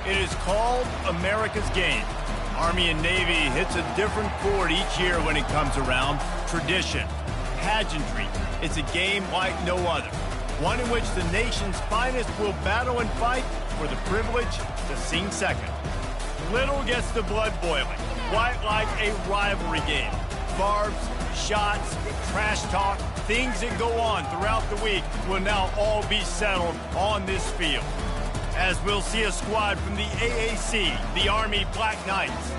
It is called America's Game. Army and Navy hits a different chord each year when it comes around. Tradition, pageantry. It's a game like no other. One in which the nation's finest will battle and fight for the privilege to sing second. Little gets the blood boiling, quite like a rivalry game. Barbs, shots, trash talk, things that go on throughout the week will now all be settled on this field. As we'll see a squad from the AAC, the Army Black Knights,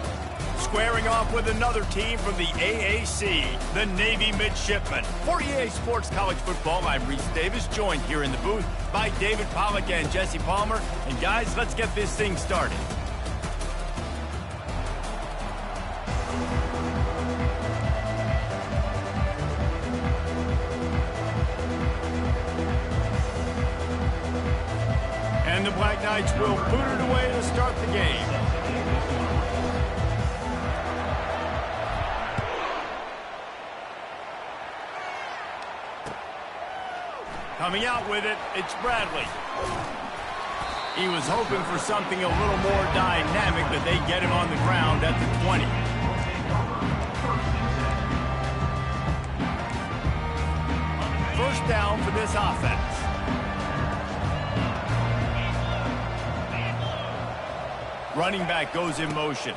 squaring off with another team from the AAC, the Navy Midshipmen. For EA Sports College Football, I'm Reese Davis, joined here in the booth by David Pollack and Jesse Palmer. And guys, let's get this thing started. And the Black Knights will boot it away to start the game. Coming out with it, it's Bradley. He was hoping for something a little more dynamic, but they get him on the ground at the 20. First down for this offense. Running back goes in motion.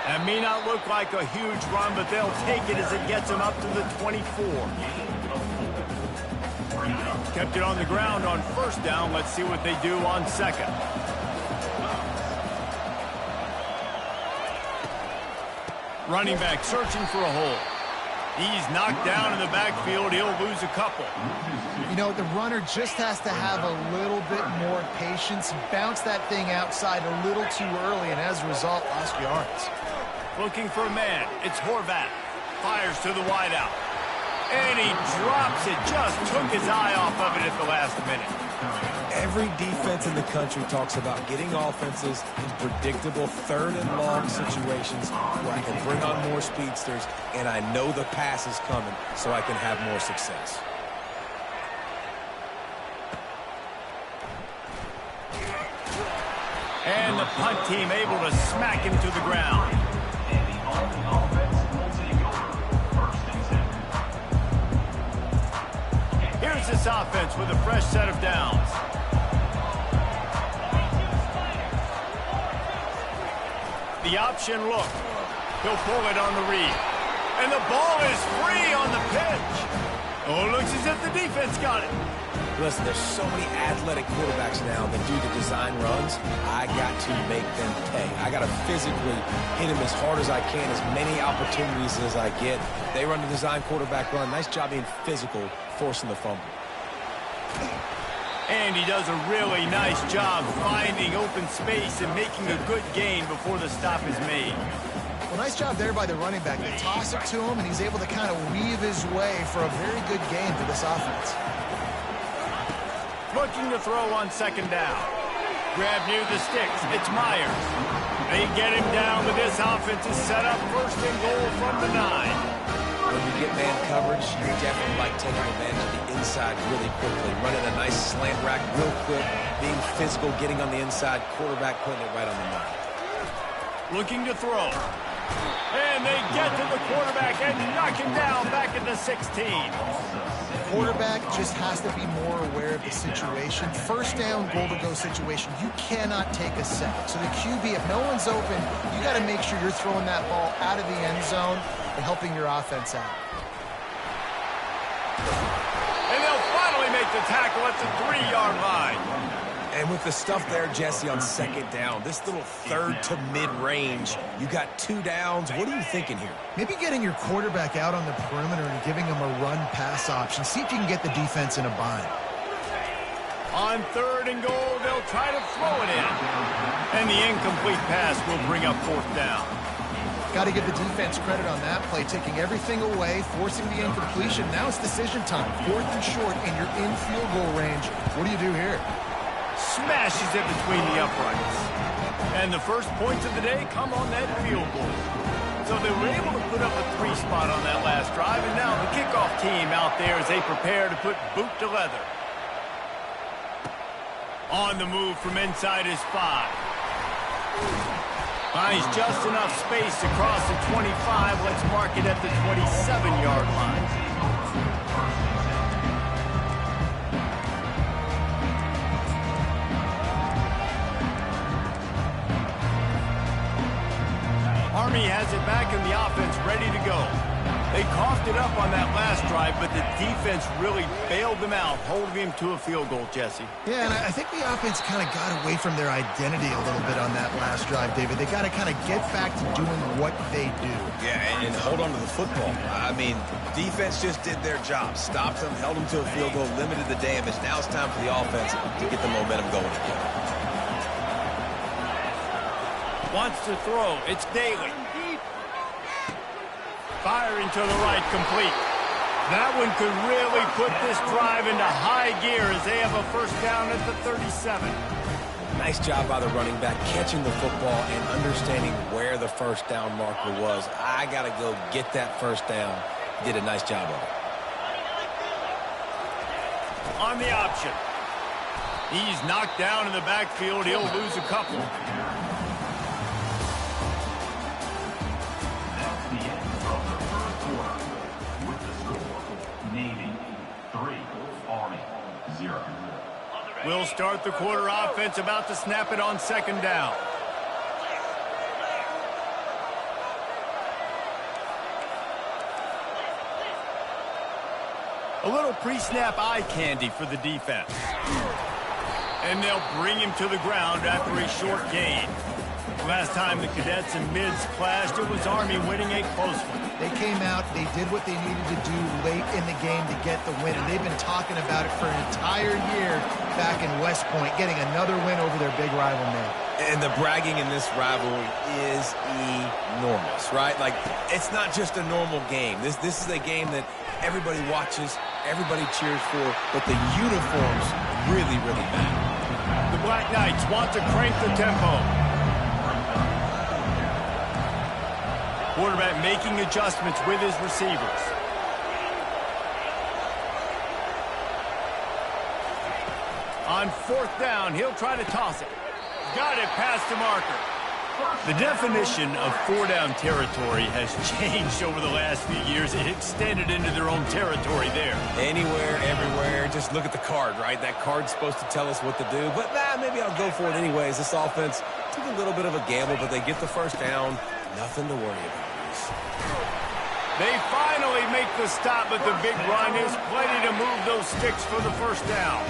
That may not look like a huge run, but they'll take it as it gets them up to the 24. Kept it on the ground on first down. Let's see what they do on second. Running back searching for a hole. He's knocked down in the backfield. He'll lose a couple. You know, the runner just has to have a little bit more patience. Bounce that thing outside a little too early, and as a result, lost yards. Looking for a man. It's Horvath. Fires to the wideout. And he drops it. Just took his eye off of it at the last minute. Every defense in the country talks about getting offenses in predictable third and long situations where I can bring on more speedsters and I know the pass is coming so I can have more success. And the punt team able to smack him to the ground. Here's this offense with a fresh set of downs. The option look. He'll pull it on the read. And the ball is free on the pitch. Oh, it looks as if the defense got it. Listen, there's so many athletic quarterbacks now that do the design runs. I got to make them pay. I got to physically hit them as hard as I can, as many opportunities as I get. They run the design quarterback run. Nice job being physical, forcing the fumble. And he does a really nice job finding open space and making a good gain before the stop is made. Well, nice job there by the running back. They toss it to him, and he's able to kind of weave his way for a very good gain for this offense. Looking to throw on second down. Grab near the sticks. It's Myers. They get him down, but this offense is set up first and goal from the 9. When you get man coverage, you definitely like taking advantage of the inside really quickly. Running a nice slant rack real quick, being physical, getting on the inside, quarterback putting it right on the money. Looking to throw. And they get to the quarterback and knock him down back at the 16. Quarterback just has to be more aware of the situation. First down, goal-to-go situation. You cannot take a second. So the QB, if no one's open, you got to make sure you're throwing that ball out of the end zone and helping your offense out. And they'll finally make the tackle at the 3-yard line. And with the stuff there, Jesse, on second down, this little third to mid-range, you got 2 downs. What are you thinking here? Maybe getting your quarterback out on the perimeter and giving him a run-pass option. See if you can get the defense in a bind. On third and goal, they'll try to throw it in. And the incomplete pass will bring up fourth down. Got to give the defense credit on that play, taking everything away, forcing the incompletion. Now it's decision time. Fourth and short, and you're in field goal range. What do you do here? Smashes it between the uprights. And the first points of the day come on that field goal. So they were able to put up a 3 spot on that last drive, and now the kickoff team out there as they prepare to put boot to leather. On the move from inside his 5. Finds just enough space to cross the 25. Let's mark it at the 27-yard line. Army has it back in the offense, ready to go. They coughed it up on that last drive, but the defense really bailed them out, holding him to a field goal, Jesse. Yeah, and I think the offense kind of got away from their identity a little bit on that last drive, David. They got to kind of get back to doing what they do. Yeah, and hold on to the football. I mean, defense just did their job. Stopped them, held them to a field goal, limited the damage. Now it's time for the offense to get the momentum going again. Wants to throw. It's Daly. Firing to the right, complete. That one could really put this drive into high gear as they have a first down at the 37. Nice job by the running back, catching the football and understanding where the first down marker was. I got to go get that first down. Did a nice job of it. On the option. He's knocked down in the backfield. He'll lose a couple. We'll start the quarter offense, about to snap it on second down. A little pre-snap eye candy for the defense. And they'll bring him to the ground after a short gain. Last time the Cadets and Mids clashed, it was Army winning a close one. They came out, they did what they needed to do late in the game to get the win, and they've been talking about it for an entire year back in West Point, getting another win over their big rival now. And the bragging in this rivalry is enormous, right? Like, it's not just a normal game. This is a game that everybody watches, everybody cheers for, but the uniforms really, really matter. The Black Knights want to crank the tempo. Quarterback making adjustments with his receivers. On fourth down, he'll try to toss it. Got it past the marker. The definition of four-down territory has changed over the last few years. It extended into their own territory there. Anywhere, everywhere, just look at the card, right? That card's supposed to tell us what to do, but maybe I'll go for it anyways. This offense took a little bit of a gamble, but they get the first down. Nothing to worry about. They finally make the stop, but the big run is plenty to move those sticks for the first down.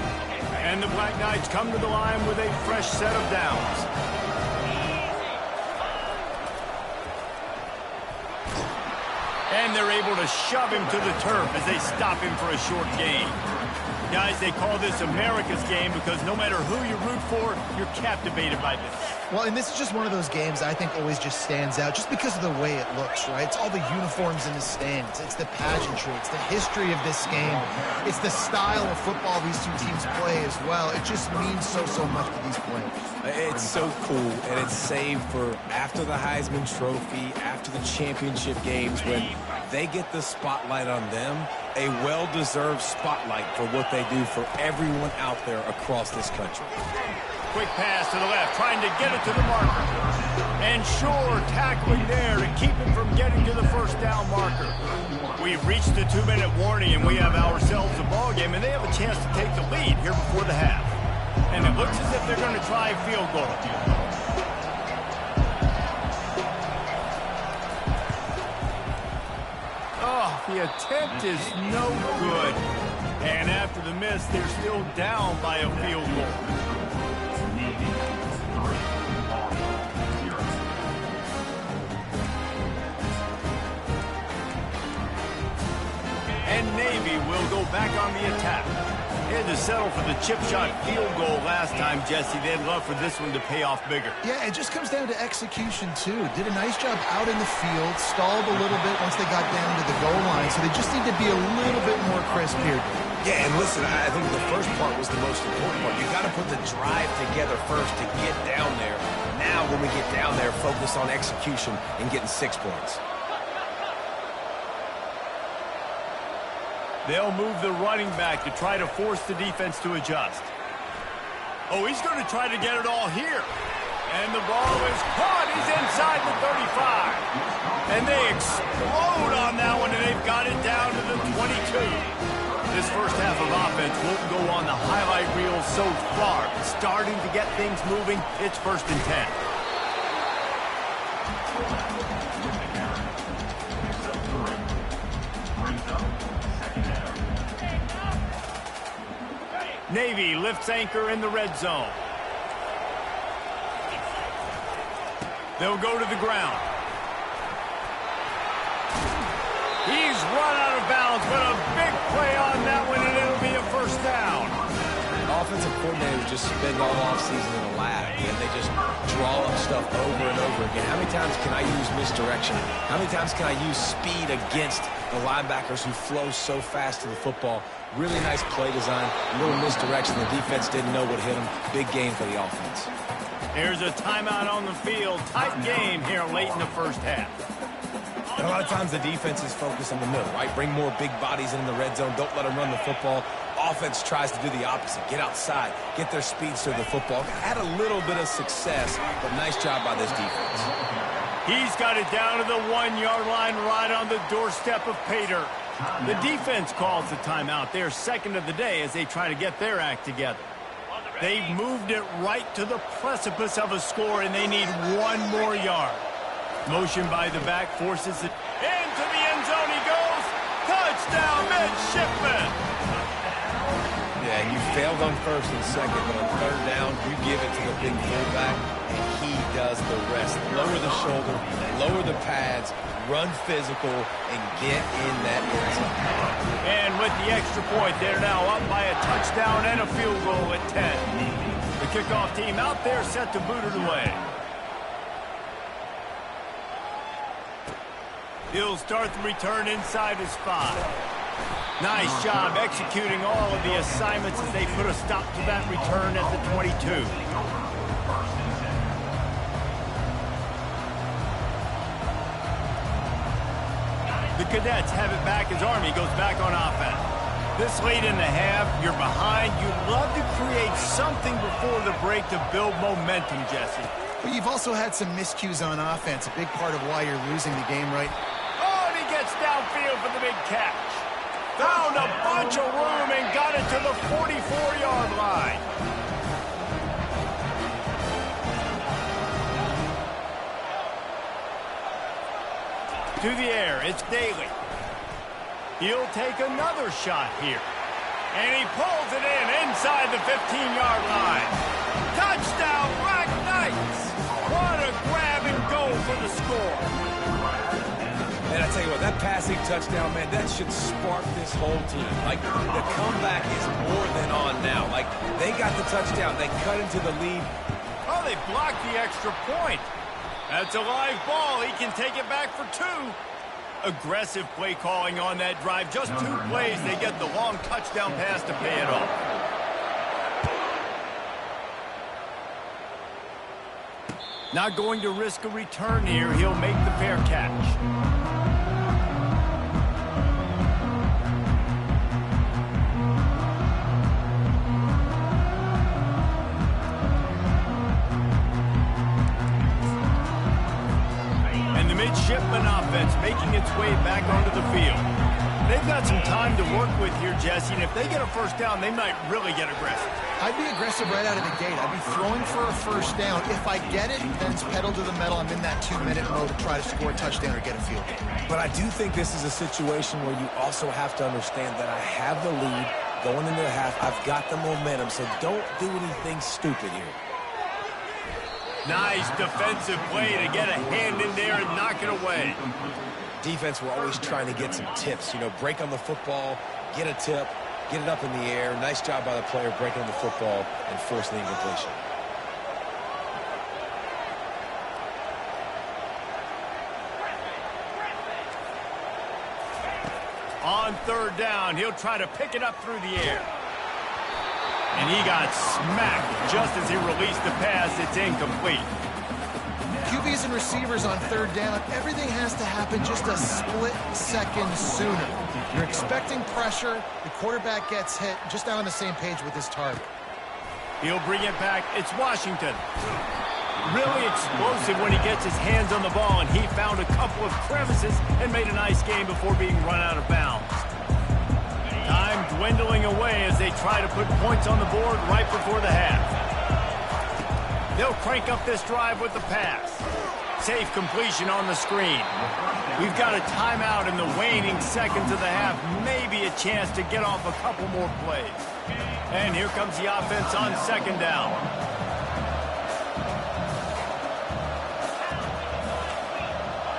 And the Black Knights come to the line with a fresh set of downs. And they're able to shove him to the turf as they stop him for a short gain. Guys, they call this America's game because no matter who you root for, you're captivated by this. Well, and this is just one of those games I think always just stands out just because of the way it looks, right? It's all the uniforms in the stands. It's the pageantry. It's the history of this game. It's the style of football these two teams play as well. It just means so much to these players. It's so cool, and it's saved for after the Heisman Trophy, after the championship games, when they get the spotlight on them, a well-deserved spotlight for what they do for everyone out there across this country. Quick pass to the left, trying to get it to the marker. And sure, tackling there to keep him from getting to the first down marker. We've reached the 2-minute warning, and we have ourselves a ball game, and they have a chance to take the lead here before the half. And it looks as if they're going to try a field goal. Oh, the attempt is no good. And after the miss, they're still down by a field goal. And Navy will go back on the attack. They had to settle for the chip shot field goal last time, Jesse. They'd love for this one to pay off bigger. Yeah, it just comes down to execution, too. Did a nice job out in the field, stalled a little bit once they got down to the goal line, so they just need to be a little bit more crisp here. Yeah, and listen, I think the first part was the most important part. You got to put the drive together first to get down there. Now, when we get down there, focus on execution and getting 6 points. They'll move the running back to try to force the defense to adjust. Oh, he's going to try to get it all here. And the ball is caught. He's inside the 35. And they explode on that one, and they've got it down to the 22. This first half of offense won't go on the highlight reel so far. It's starting to get things moving. It's 1st and 10. Navy lifts anchor in the red zone. They'll go to the ground. He's run out of bounds, but a big play on that one, and it'll be a 1st down. Offensive coordinators just spend all offseason in a lab, and they just draw up stuff over and over again. How many times can I use misdirection? How many times can I use speed against the linebackers who flow so fast to the football? Really nice play design, a little misdirection. The defense didn't know what hit them. Big game for the offense. Here's a timeout on the field. Tight game here late in the 1st half. And a lot of times the defense is focused on the middle, right? Bring more big bodies in the red zone. Don't let them run the football. Offense tries to do the opposite. Get outside. Get their speeds to the football. Had a little bit of success, but nice job by this defense. He's got it down to the 1-yard line right on the doorstep of Pater. The defense calls the timeout. They're 2nd of the day as they try to get their act together. They've moved it right to the precipice of a score, and they need 1 more yard. Motion by the back forces it into the end zone. He goes. Touchdown, midshipman. Yeah, you failed on 1st and 2nd, but on 3rd down, you give it to the big fullback, and he does the rest. Lower the shoulder, lower the pads, run physical, and get in that end zone. And with the extra point, they're now up by a touchdown and a field goal at 10. The kickoff team out there set to boot it away. He'll start the return inside his 5. Nice job executing all of the assignments as they put a stop to that return at the 22. The Cadets have it back as Army goes back on offense. This late in the half, you're behind. You'd love to create something before the break to build momentum, Jesse. But you've also had some miscues on offense, a big part of why you're losing the game right. Oh, and he gets downfield for the big catch. Found a bunch of room and got it to the 44-yard line. To the air, it's Daly. He'll take another shot here. And he pulls it in inside the 15-yard line. Touchdown, Black Knights! What a grab and go for the score. And I tell you what, that passing touchdown, man, that should spark this whole team. Like, the comeback is more than on now. Like, they got the touchdown. They cut into the lead. Oh, they blocked the extra point. That's a live ball. He can take it back for 2. Aggressive play calling on that drive. Just 2 plays, they get the long touchdown pass to pay it off. Not going to risk a return here. He'll make the fair catch. Midshipman offense making its way back onto the field. They've got some time to work with here, Jesse, and if they get a 1st down, they might really get aggressive. I'd be aggressive right out of the gate. I'd be throwing for a 1st down. If I get it, then it's pedal to the metal. I'm in that 2-minute mode to try to score a touchdown or get a field goal. But I do think this is a situation where you also have to understand that I have the lead going into the half. I've got the momentum, so don't do anything stupid here. Nice defensive play to get a hand in there and knock it away. Defense, we're always trying to get some tips. You know, break on the football, get a tip, get it up in the air. Nice job by the player breaking on the football and forcing the incompletion. On 3rd down, he'll try to pick it up through the air. And he got smacked just as he released the pass. It's incomplete. QBs and receivers on 3rd down, everything has to happen just a split second sooner. You're expecting pressure, the quarterback gets hit, just not on the same page with his target. He'll bring it back. It's Washington. Really explosive when he gets his hands on the ball, and he found a couple of crevices and made a nice game before being run out of bounds. Time dwindling away as they try to put points on the board right before the half. They'll crank up this drive with the pass. Safe completion on the screen. We've got a timeout in the waning seconds of the half. Maybe a chance to get off a couple more plays. And here comes the offense on second down.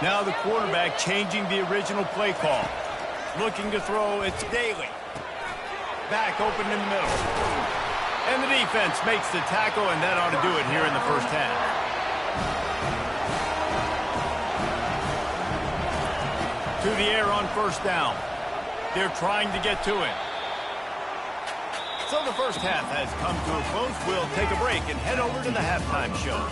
Now the quarterback changing the original play call. Looking to throw, it's Daly. Back open in the middle. And the defense makes the tackle, and that ought to do it here in the first half. To the air on first down. They're trying to get to it. So the first half has come to a close. We'll take a break and head over to the halftime show.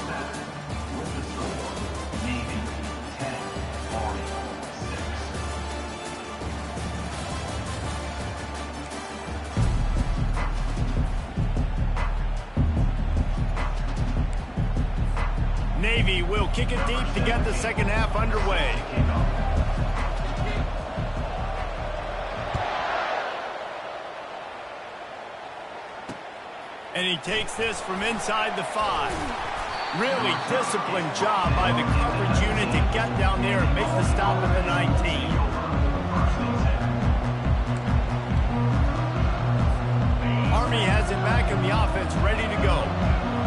Navy will kick it deep to get the second half underway. And he takes this from inside the 5. Really disciplined job by the coverage unit to get down there and make the stop at the 19. Army has it back in the offense, ready to go.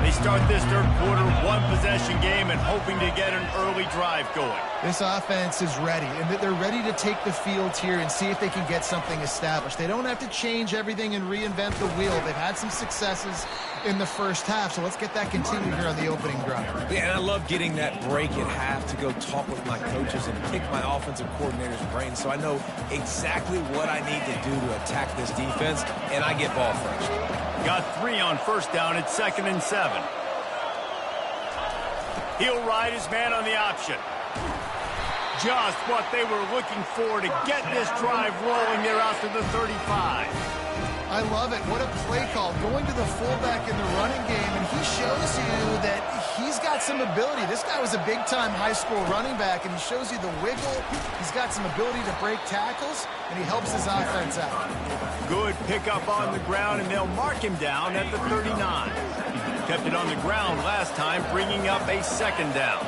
They start this third quarter, one-possession game, and hoping to get an early drive going. This offense is ready, and they're ready to take the field here and see if they can get something established. They don't have to change everything and reinvent the wheel. They've had some successes in the first half, so let's get that continued here on the opening drive. Yeah, and I love getting that break at half to go talk with my coaches and pick my offensive coordinator's brain so I know exactly what I need to do to attack this defense, and I get ball first. Got 3 on first down. It's 2nd and 7. He'll ride his man on the option. Just what they were looking for to get this drive rolling there out to the 35. I love it. What a play call. Going to the fullback in the running game, and he shows you that he's got some ability. This guy was a big-time high school running back, and he shows you the wiggle. He's got some ability to break tackles, and he helps his offense out. Good pickup on the ground, and they'll mark him down at the 39. Kept it on the ground last time, bringing up a 2nd down.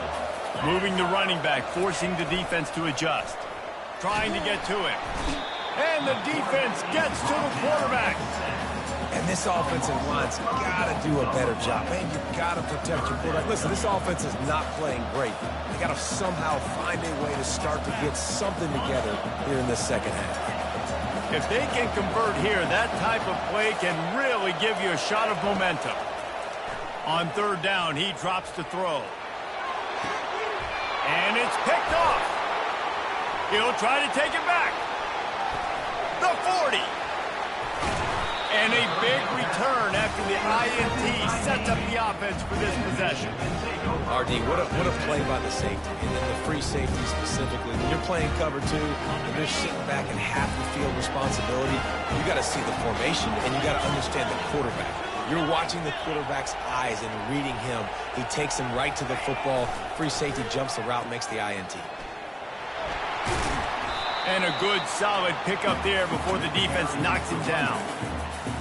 Moving the running back, forcing the defense to adjust. Trying to get to it. And the defense gets to the quarterback. And this offensive line's got to do a better job. Man, you've got to protect your quarterback. Listen, this offense is not playing great. They got to somehow find a way to start to get something together here in the second half. If they can convert here, that type of play can really give you a shot of momentum. On third down, he drops to throw. And it's picked off. He'll try to take it back. The 40. And a big return after the INT sets up the offense for this possession. RD, what a play by the safety, and then the free safety specifically. When you're playing cover 2 and you're sitting back in half the field responsibility, you got to see the formation, and you got to understand the quarterback. You're watching the quarterback's eyes and reading him. He takes him right to the football. Free safety jumps the route, makes the INT. And a good, solid pickup there before the defense knocks him down.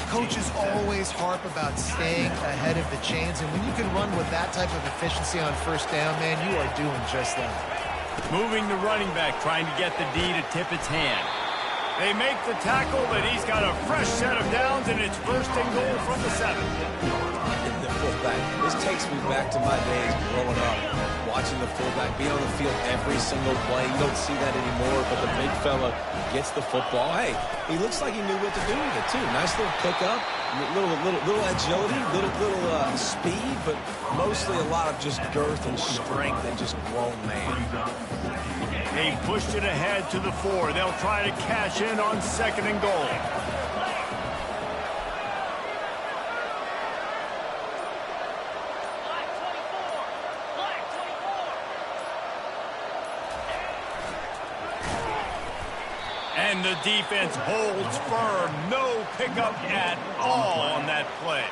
Coaches always harp about staying ahead of the chains, and when you can run with that type of efficiency on first down, man, you are doing just that. Moving the running back, trying to get the D to tip its hand. They make the tackle, but he's got a fresh set of downs, and it's 1st and goal from the 7. The fullback. This takes me back to my days growing up, watching the fullback be on the field every single play. You don't see that anymore, but the big fella gets the football. Hey, he looks like he knew what to do with it, too. Nice little pickup, little agility, little speed, but mostly a lot of just girth and strength and just grown man. They pushed it ahead to the 4. They'll try to cash in on 2nd and goal. And And the defense holds firm. No pickup at all on that play.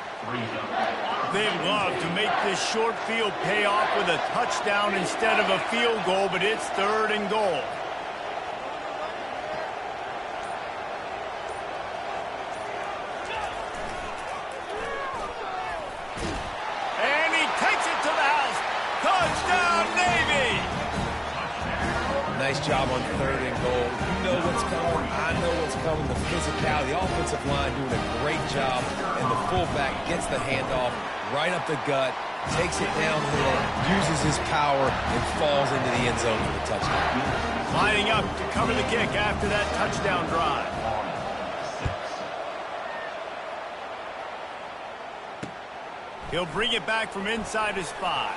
They'd love to make this short field pay off with a touchdown instead of a field goal, but it's 3rd and goal. And he takes it to the house. Touchdown, Navy! Nice job on 3rd and goal. You know what's coming. I know what's coming. The physicality, the offensive line doing a great job. And the fullback gets the handoff right up the gut, takes it downhill, uses his power, and falls into the end zone for the touchdown. Lining up to cover the kick after that touchdown drive. He'll bring it back from inside his 5.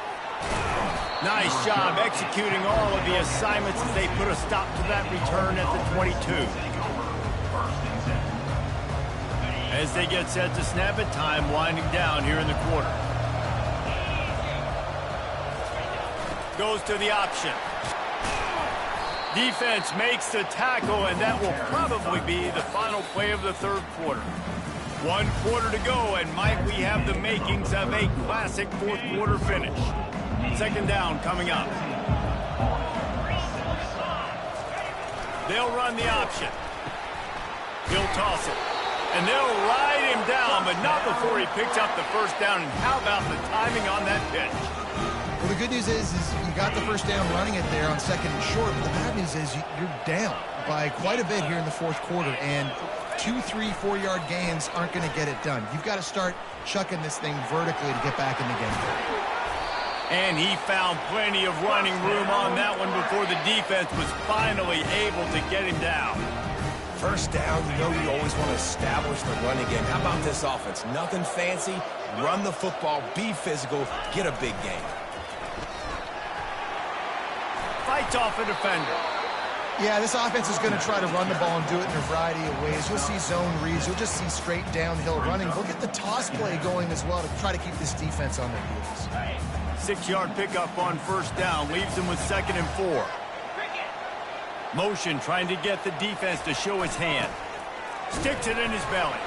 Nice job executing all of the assignments as they put a stop to that return at the 22. As they get set to snap it, time winding down here in the quarter. Goes to the option. Defense makes the tackle, and that will probably be the final play of the 3rd quarter. 1 quarter to go, and might we have the makings of a classic 4th quarter finish. 2nd down coming up. They'll run the option. He'll toss it. And they'll ride him down, but not before he picks up the 1st down. And how about the timing on that pitch? Well, the good news is you got the 1st down running it there on 2nd and short. But the bad news is you're down by quite a bit here in the 4th quarter. And 2, 3, 4-yard gains aren't going to get it done. You've got to start chucking this thing vertically to get back in the game. And he found plenty of running room on that one before the defense was finally able to get him down. 1st down, you know you always want to establish the running game. How about this offense? Nothing fancy. Run the football, be physical, get a big gain. Fights off a defender. Yeah, this offense is going to try to run the ball and do it in a variety of ways. You'll see zone reads. You'll just see straight downhill running. We'll get the toss play going as well to try to keep this defense on their heels. 6-yard pickup on 1st down. Leaves them with 2nd and 4. Motion trying to get the defense to show his hand. Sticks it in his belly.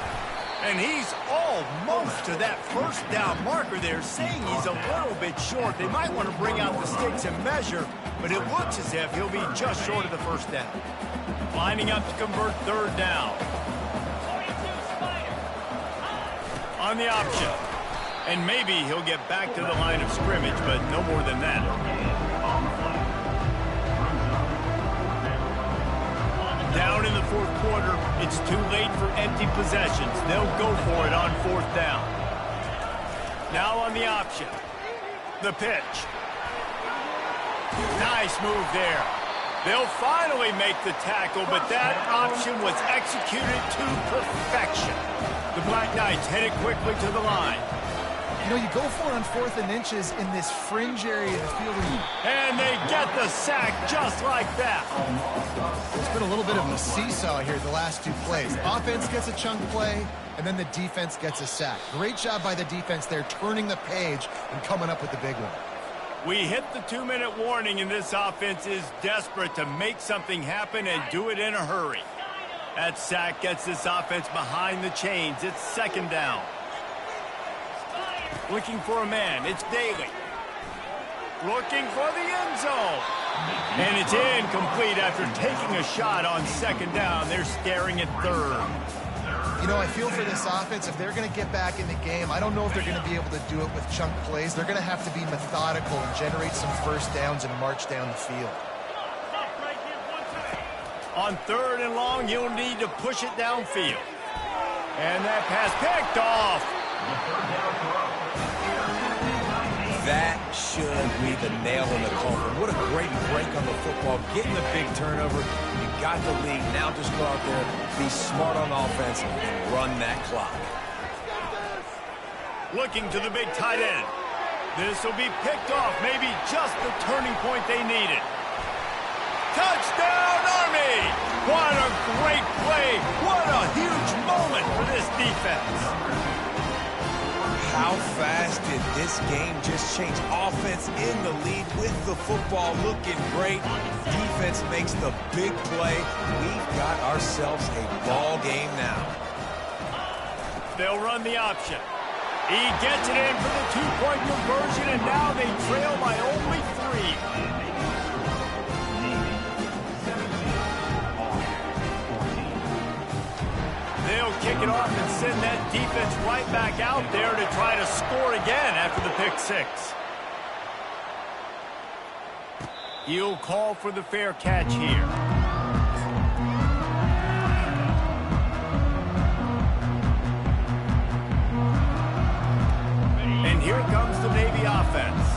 And he's almost to that 1st down marker there, saying he's a little bit short. They might want to bring out the sticks and measure, but it looks as if he'll be just short of the 1st down. Lining up to convert 3rd down. On the option. And maybe he'll get back to the line of scrimmage, but no more than that. Down in the 4th quarter, it's too late for empty possessions. They'll go for it on 4th down. Now on the option. The pitch. Nice move there. They'll finally make the tackle, but that option was executed to perfection. The Black Knights headed quickly to the line. You know, you go for it on 4th and inches in this fringe area of the field. And they get the sack just like that. It's been a little bit of a seesaw here the last 2 plays. Offense gets a chunk play, and then the defense gets a sack. Great job by the defense there, turning the page and coming up with the big one. We hit the 2-minute warning, and this offense is desperate to make something happen and do it in a hurry. That sack gets this offense behind the chains. It's 2nd down. Looking for a man. It's Daly. Looking for the end zone. And it's incomplete after taking a shot on 2nd down. They're staring at 3rd. You know, I feel for this offense, if they're going to get back in the game, I don't know if they're going to be able to do it with chunk plays. They're going to have to be methodical and generate some 1st downs and march down the field. On 3rd and long, you'll need to push it downfield. And that pass picked off. That should be the nail in the coffin. What a great break on the football. Getting the big turnover. You got the lead. Now just go out there, be smart on offense, and run that clock. Looking to the big tight end. This will be picked off. Maybe just the turning point they needed. Touchdown, Army! What a great play. What a huge moment for this defense. How fast did this game just change? Offense in the lead with the football looking great. Defense makes the big play. We've got ourselves a ball game now. They'll run the option. He gets it in for the two-point conversion, and now they trail by only 3. They'll kick it off and send that defense right back out there to try to score again after the pick 6. He'll call for the fair catch here. And here comes the Navy offense.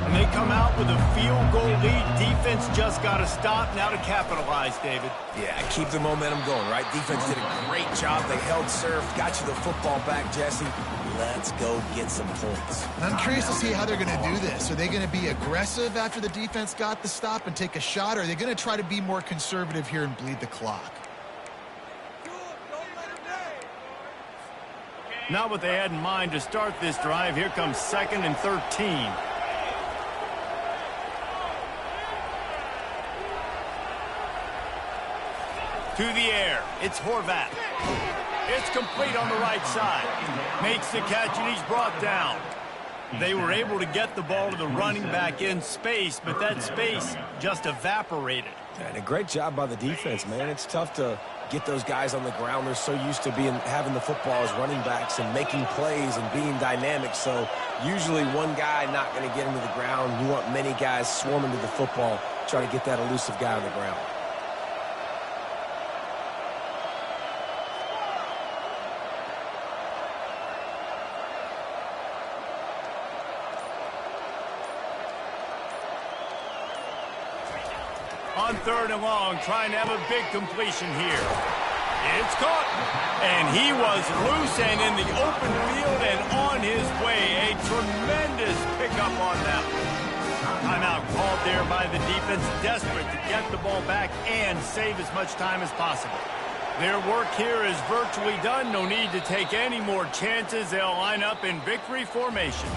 And they come out with a field goal lead. Defense just got to stop now to capitalize, David. Yeah, keep the momentum going, right? Defense did a great job. They held serve, got you the football back, Jesse. Let's go get some points. I'm curious to see how they're going to do this. Are they going to be aggressive after the defense got the stop and take a shot, or are they going to try to be more conservative here and bleed the clock? Not what they had in mind to start this drive. Here comes 2nd and 13. To the air. It's Horvat. It's complete on the right side. Makes the catch, and he's brought down. They were able to get the ball to the running back in space, but that space just evaporated. And a great job by the defense, man. It's tough to get those guys on the ground. They're so used to having the football as running backs and making plays and being dynamic. So usually one guy not going to get into the ground. You want many guys swarming to the football, try to get that elusive guy on the ground. On 3rd and long, trying to have a big completion here. It's caught. And he was loose and in the open field and on his way. A tremendous pickup on that one. Timeout called there by the defense, desperate to get the ball back and save as much time as possible. Their work here is virtually done. No need to take any more chances. They'll line up in victory formation.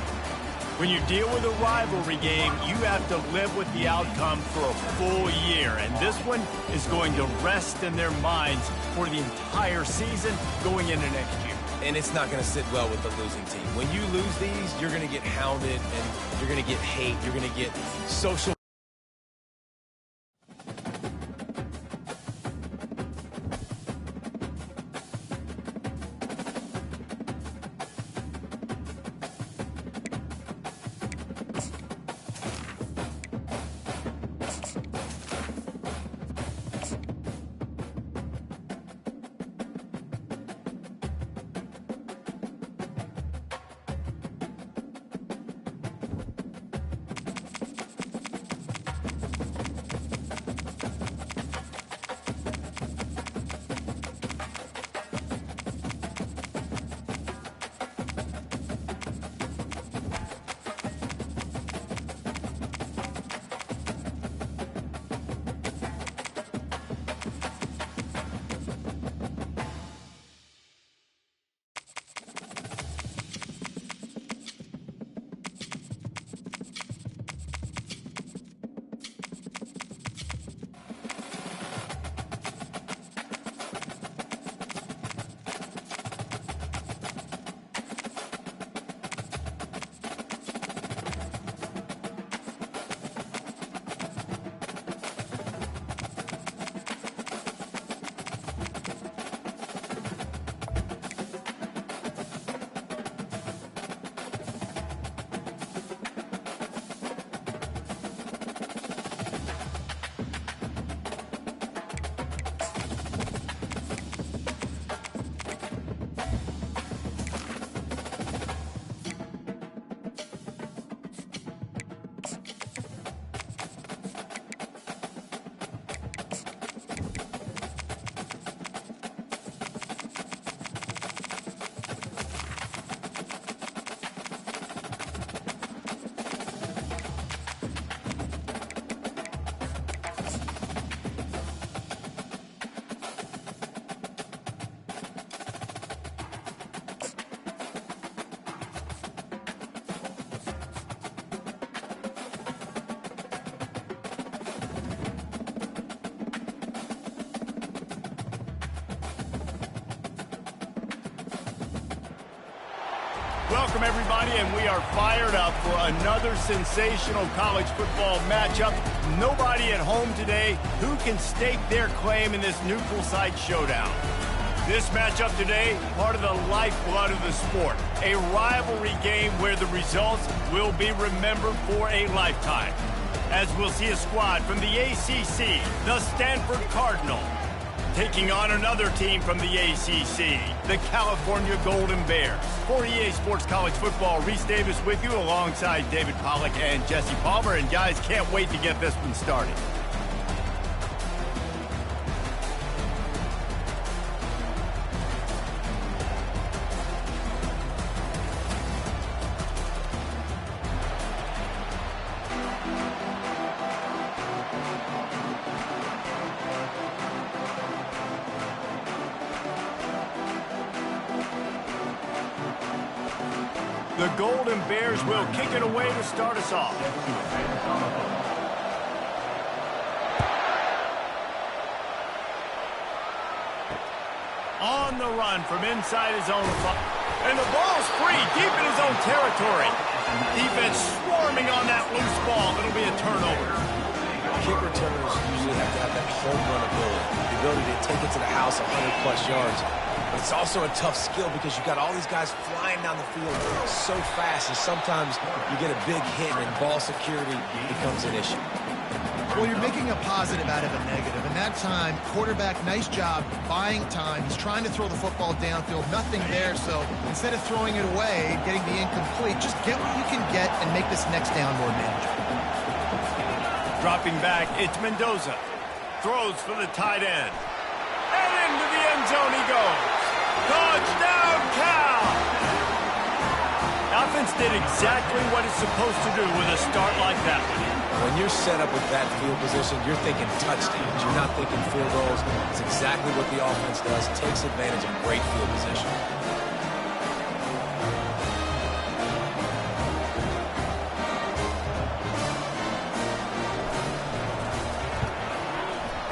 When you deal with a rivalry game, you have to live with the outcome for a full year. And this one is going to rest in their minds for the entire season going into next year. And it's not going to sit well with the losing team. When you lose these, you're going to get hounded and you're going to get hate. You're going to get social. Welcome, everybody, and we are fired up for another sensational college football matchup. Nobody at home today who can stake their claim in this neutral site showdown. This matchup today, part of the lifeblood of the sport. A rivalry game where the results will be remembered for a lifetime. As we'll see a squad from the ACC, the Stanford Cardinal, taking on another team from the ACC, the California Golden Bears. For EA Sports College Football, Reese Davis with you alongside David Pollack and Jesse Palmer. And guys, can't wait to get this one started. The Golden Bears will kick it away to start us off. On the run from inside his own. And the ball's free, deep in his own territory. Defense swarming on that loose ball. It'll be a turnover. Kick returners usually have to have that home run ability, the ability to take it to the house 100-plus yards. But it's also a tough skill because you've got all these guys flying down the field so fast, and sometimes you get a big hit and ball security becomes an issue. Well, you're making a positive out of a negative. And that time, quarterback, nice job buying time. He's trying to throw the football downfield. Nothing there, so instead of throwing it away, getting the incomplete, just get what you can get and make this next down more manageable. Dropping back, it's Mendoza. Throws for the tight end. And into the end zone he goes. Touchdown, Cal! Offense did exactly what it's supposed to do with a start like that one. When you're set up with that field position, you're thinking touchdowns. You're not thinking field goals. It's exactly what the offense does. Takes advantage of great field position.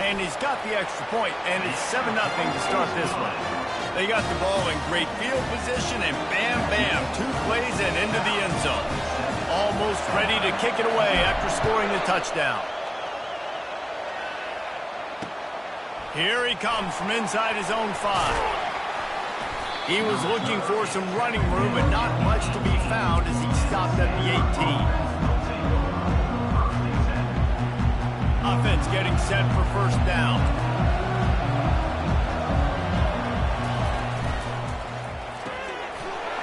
And he's got the extra point, and it's 7-0 to start this one. They got the ball in great field position, and bam, bam, 2 plays and into the end zone. Almost ready to kick it away after scoring the touchdown. Here he comes from inside his own 5. He was looking for some running room, but not much to be found as he stopped at the 18. Offense getting set for first down.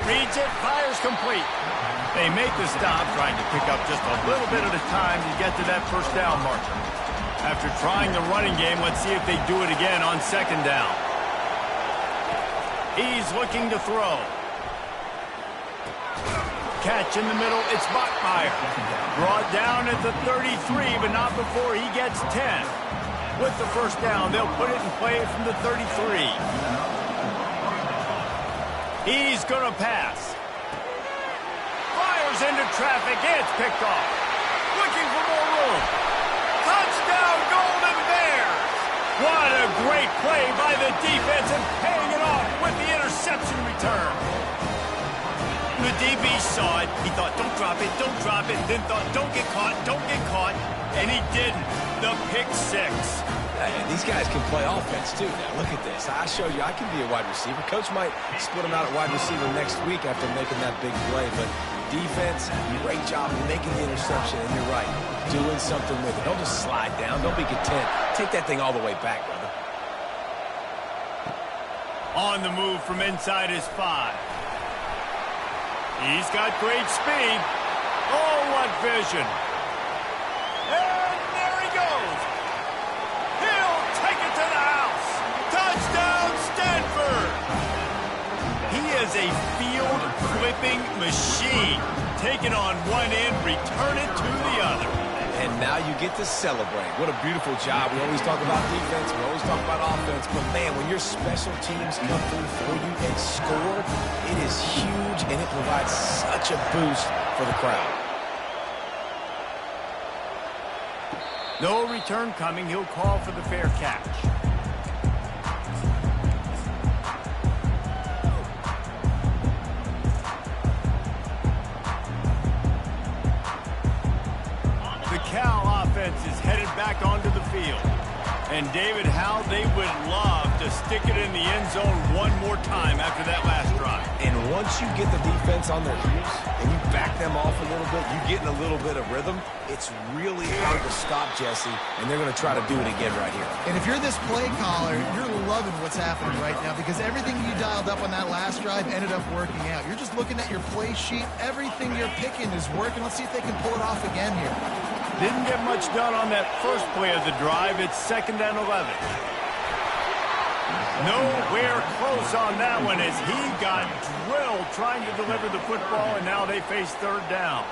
Reads it, fires complete. They make the stop, trying to pick up just a little bit at a time to get to that first down marker. After trying the running game, let's see if they do it again on second down. He's looking to throw. Catch in the middle, it's Bachmeier. Brought down at the 33, but not before he gets 10. With the first down, they'll put it and play it from the 33. He's going to pass. Fires into traffic, it's picked off. Looking for more room. Touchdown, Golden Bears! What a great play by the defense and paying it off with the interception return. The DB saw it. He thought, don't drop it, then thought, don't get caught, and he didn't. The pick 6. Hey, these guys can play offense, too. Now, look at this. I showed you I can be a wide receiver. Coach might split him out at wide receiver next week after making that big play, but defense, great job making the interception, and you're right, doing something with it. Don't just slide down. Don't be content. Take that thing all the way back, brother. On the move from inside his 5. He's got great speed. Oh, what vision. And there he goes. He'll take it to the house. Touchdown, Stanford. He is a field-flipping machine. Take it on one end, return it to the other. And now you get to celebrate. What a beautiful job. We always talk about defense. We always talk about offense. But, man, when your special teams come through for you and score, it is huge, and it provides such a boost for the crowd. No return coming. He'll call for the fair catch. And, David, how they would love to stick it in the end zone one more time after that last drive. And once you get the defense on their heels and you back them off a little bit, you get in a little bit of rhythm, it's really hard to stop, Jesse, and they're going to try to do it again right here. And if you're this play caller, you're loving what's happening right now because everything you dialed up on that last drive ended up working out. You're just looking at your play sheet. Everything you're picking is working. Let's see if they can pull it off again here. Didn't get much done on that first play of the drive. It's 2nd and 11. Nowhere close on that one as he got drilled trying to deliver the football, and now they face 3rd down.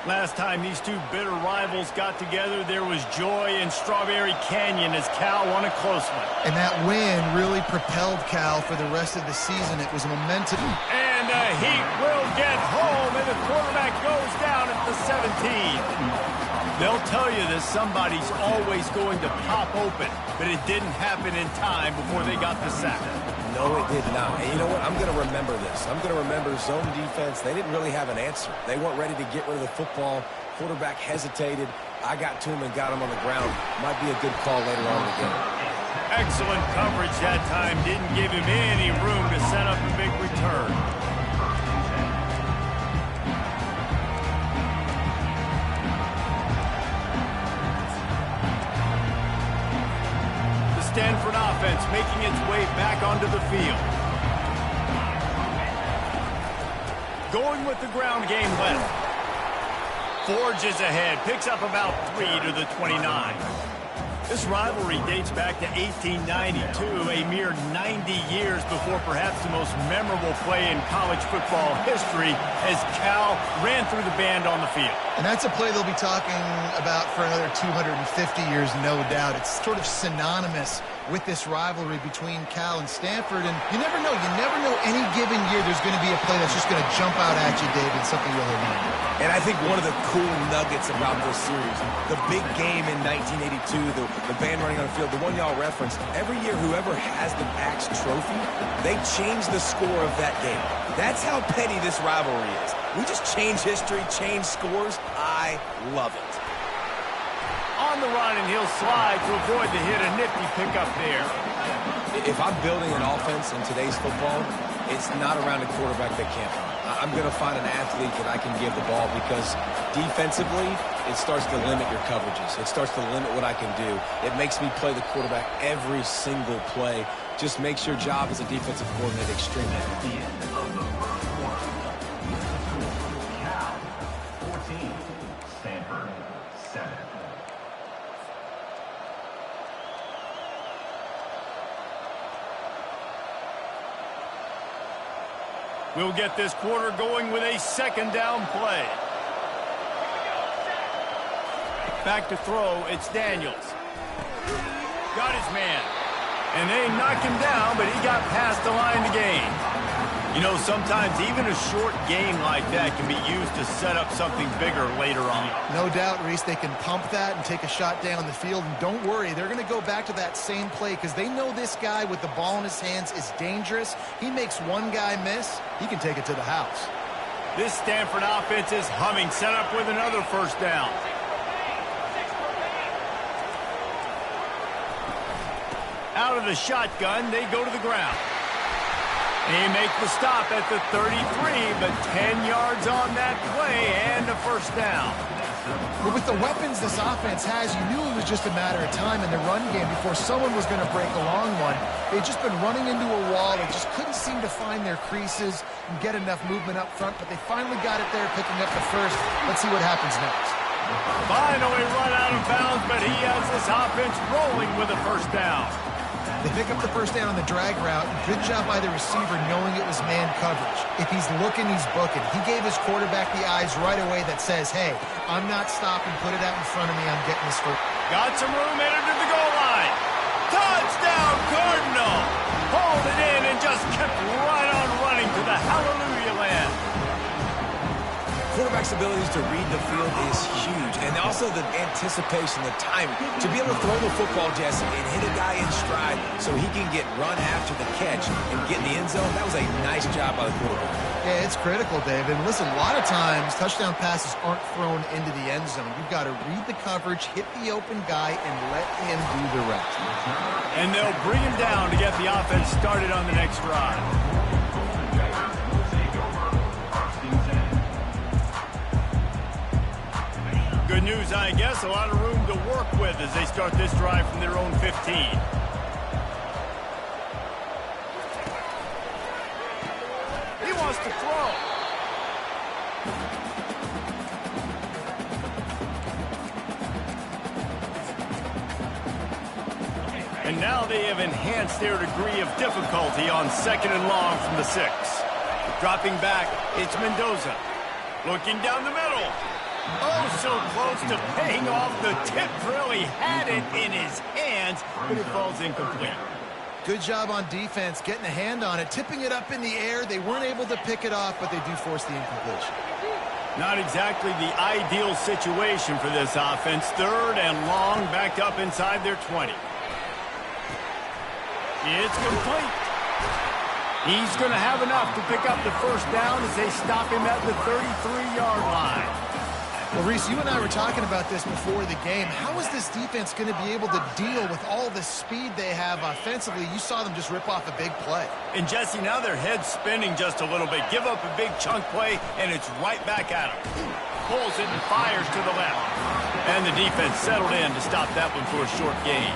Last time these two bitter rivals got together, there was joy in Strawberry Canyon as Cal won a close one. And that win really propelled Cal for the rest of the season. It was a momentum. And the Heat will get home, and the quarterback goes down at the 17. They'll tell you that somebody's always going to pop open, but it didn't happen in time before they got the sack. No, it did not. And you know what? I'm going to remember this. I'm going to remember zone defense. They didn't really have an answer. They weren't ready to get rid of the football. Quarterback hesitated. I got to him and got him on the ground. Might be a good call later on in the game. Excellent coverage that time. Didn't give him any room to set up a big return. Stanford offense making its way back onto the field. Going with the ground game left. Forges ahead, picks up about 3 to the 29. This rivalry dates back to 1892, a mere 90 years before perhaps the most memorable play in college football history as Cal ran through the band on the field. And that's a play they'll be talking about for another 250 years, no doubt. It's sort of synonymous with this rivalry between Cal and Stanford. And you never know. You never know any given year there's going to be a play that's just going to jump out at you, David, something you'll remember. And I think one of the cool nuggets about this series, the big game in 1982, the band running on the field, the one y'all referenced, every year whoever has the Axe trophy, they change the score of that game. That's how petty this rivalry is. We just change history, change scores. I love it. On the run, and he'll slide to avoid the hit. A nifty pickup there. If I'm building an offense in today's football, it's not around a quarterback that can't run. I'm going to find an athlete that I can give the ball because defensively, it starts to limit your coverages. It starts to limit what I can do. It makes me play the quarterback every single play. Just makes your job as a defensive coordinator extremely hard. The end of the first quarter. Cal 14, Stanford 7. We'll get this quarter going with a 2nd down play. Back to throw, it's Daniels. Got his man. And they knock him down, but he got past the line to gain. You know, sometimes even a short gain like that can be used to set up something bigger later on. No doubt, Reese, they can pump that and take a shot down the field. And don't worry, they're going to go back to that same play because they know this guy with the ball in his hands is dangerous. He makes one guy miss, he can take it to the house. This Stanford offense is humming, set up with another 1st down. Out of the shotgun, they go to the ground. They make the stop at the 33, but 10 yards on that play and a 1st down. But with the weapons this offense has, you knew it was just a matter of time in the run game before someone was going to break a long one. They'd just been running into a wall. They just couldn't seem to find their creases and get enough movement up front, but they finally got it there, picking up the 1st. Let's see what happens next. Finally run out of bounds, but he has this offense rolling with a 1st down. They pick up the 1st down on the drag route. Good job by the receiver knowing it was man coverage. If he's looking, he's booking. He gave his quarterback the eyes right away that says, hey, I'm not stopping. Put it out in front of me. I'm getting this first. Got some room, headed to the goal line. Touchdown, Cardinal. Hauled it in and just kept right on running to the hallelujah land. Quarterback's abilities to read the field is huge, and also the anticipation, the timing. To be able to throw the football, Jesse, and hit a guy in stride so he can get run after the catch and get in the end zone, that was a nice job by the quarterback. Yeah, it's critical, David. And listen, a lot of times touchdown passes aren't thrown into the end zone. You've got to read the coverage, hit the open guy, and let him do the rest. And they'll bring him down to get the offense started on the next drive. Good news, I guess. A lot of room to work with as they start this drive from their own 15. He wants to throw. And now they have enhanced their degree of difficulty on 2nd and long from the 6. Dropping back, it's Mendoza. Looking down the middle. Oh, so close to paying off the tip drill. He had it in his hands, but it falls incomplete. Good job on defense, getting a hand on it, tipping it up in the air. They weren't able to pick it off, but they do force the incompletion. Not exactly the ideal situation for this offense. 3rd and long, backed up inside their 20. It's complete. He's going to have enough to pick up the first down as they stop him at the 33-yard line. Well, Reese, you and I were talking about this before the game. How is this defense going to be able to deal with all the speed they have offensively? You saw them just rip off a big play. And, Jesse, now their head's spinning just a little bit. Give up a big chunk play, and it's right back at him. Pulls it and fires to the left. And the defense settled in to stop that one for a short gain.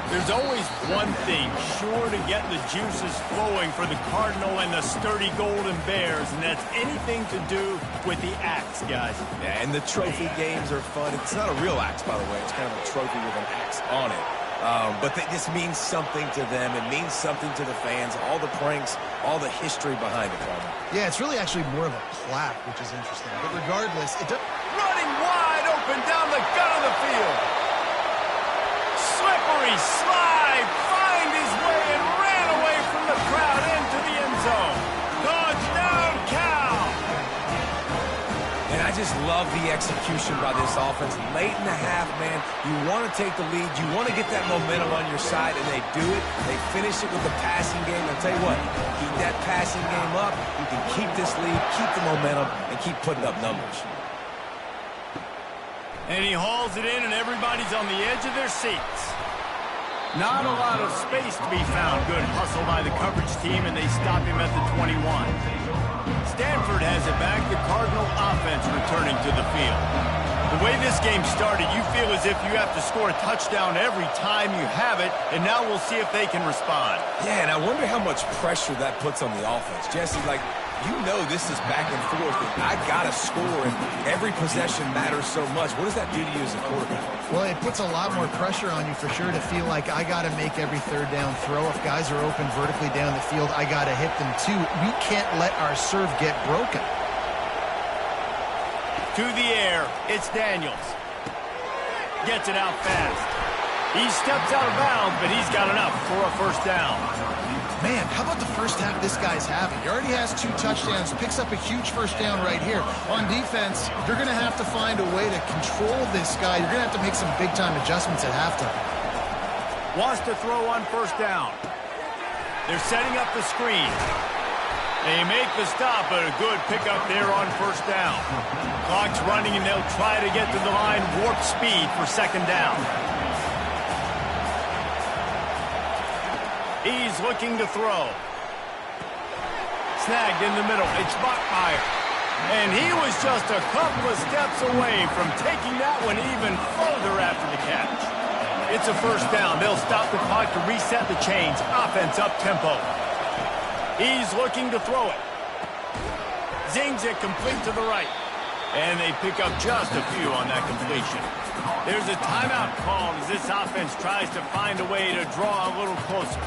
There's always one thing sure to get the juices flowing for the Cardinal and the sturdy Golden Bears, and that's anything to do with the axe, guys. Yeah, and the trophy games are fun. It's not a real axe, by the way. It's kind of a trophy with an axe on it. But this means something to them. It means something to the fans. All the pranks, all the history behind it, Carmen. Yeah, it's really actually more of a plaque, which is interesting. But regardless, it does... Running wide open down the gut of the field. Slippery slide, find his way and ran away from the crowd into the end zone. Touchdown, Cal! And I just love the execution by this offense. Late in the half, man, you want to take the lead. You want to get that momentum on your side, and they do it. They finish it with the passing game. I'll tell you what, keep that passing game up. You can keep this lead, keep the momentum, and keep putting up numbers. And he hauls it in, and everybody's on the edge of their seats. Not a lot of space to be found. Good hustle by the coverage team, and they stop him at the 21. Stanford has it back. The Cardinal offense returning to the field. The way this game started, you feel as if you have to score a touchdown every time you have it, and now we'll see if they can respond. Yeah, and I wonder how much pressure that puts on the offense. Jesse, like, you know this is back and forth, and I got to score, and every possession matters so much. What does that do to you as a quarterback? Well, it puts a lot more pressure on you for sure to feel like I got to make every 3rd down throw. If guys are open vertically down the field, I got to hit them too. We can't let our serve get broken. To the air, it's Daniels. Gets it out fast. He steps out of bounds, but he's got enough for a first down. Man, how about the first half this guy's having? He already has 2 touchdowns, picks up a huge first down right here. On defense, you're going to have to find a way to control this guy. You're going to have to make some big-time adjustments at halftime. Wants to throw on first down. They're setting up the screen. They make the stop, but a good pickup there on first down. Clock's running, and they'll try to get to the line warp speed for 2nd down. He's looking to throw. Snagged in the middle. It's Bachmeier. And he was just a couple of steps away from taking that one even further after the catch. It's a first down. They'll stop the clock to reset the chains. Offense up-tempo. He's looking to throw it. Zings it complete to the right. And they pick up just a few on that completion. There's a timeout called as this offense tries to find a way to draw a little closer.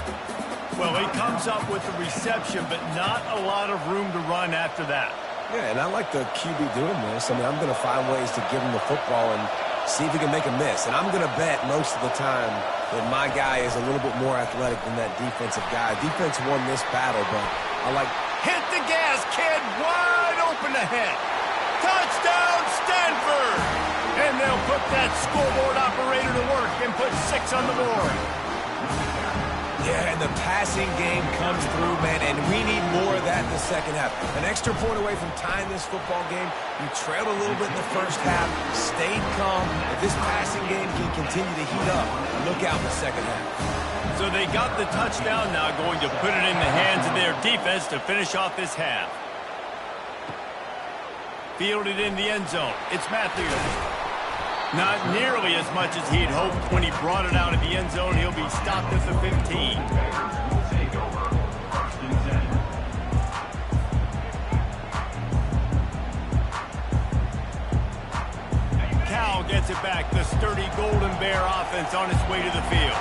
Well, he comes up with the reception, but not a lot of room to run after that. Yeah, and I like the QB doing this. I mean, I'm going to find ways to give him the football and see if he can make a miss. And I'm going to bet most of the time that my guy is a little bit more athletic than that defensive guy. Defense won this battle, but I like... Hit the gas, kid! Wide open ahead! Touchdown, Stanford! And they'll put that scoreboard operator to work and put 6 on the board. Yeah, and the passing game comes through, man, and we need more of that in the second half. An extra point away from tying this football game. You trailed a little bit in the first half, stayed calm. If this passing game can continue to heat up, look out in the second half. So they got the touchdown now, going to put it in the hands of their defense to finish off this half. Fielded in the end zone. It's Matthews. Not nearly as much as he'd hoped when he brought it out of the end zone. He'll be stopped at the 15. Cal gets it back. The sturdy Golden Bear offense on its way to the field.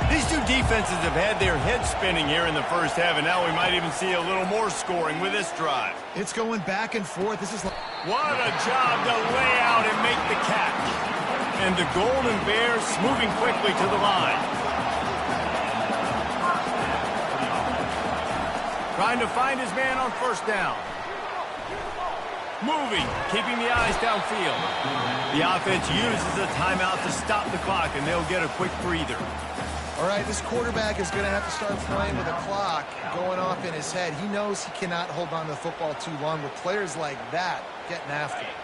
These two defenses have had their heads spinning here in the first half, and now we might even see a little more scoring with this drive. It's going back and forth. This is what a job to lay out and make the catch. And the Golden Bears moving quickly to the line. Trying to find his man on first down. Moving, keeping the eyes downfield. The offense uses a timeout to stop the clock, and they'll get a quick breather. All right, this quarterback is going to have to start playing with a clock going off in his head. He knows he cannot hold on to the football too long with players like that getting after him.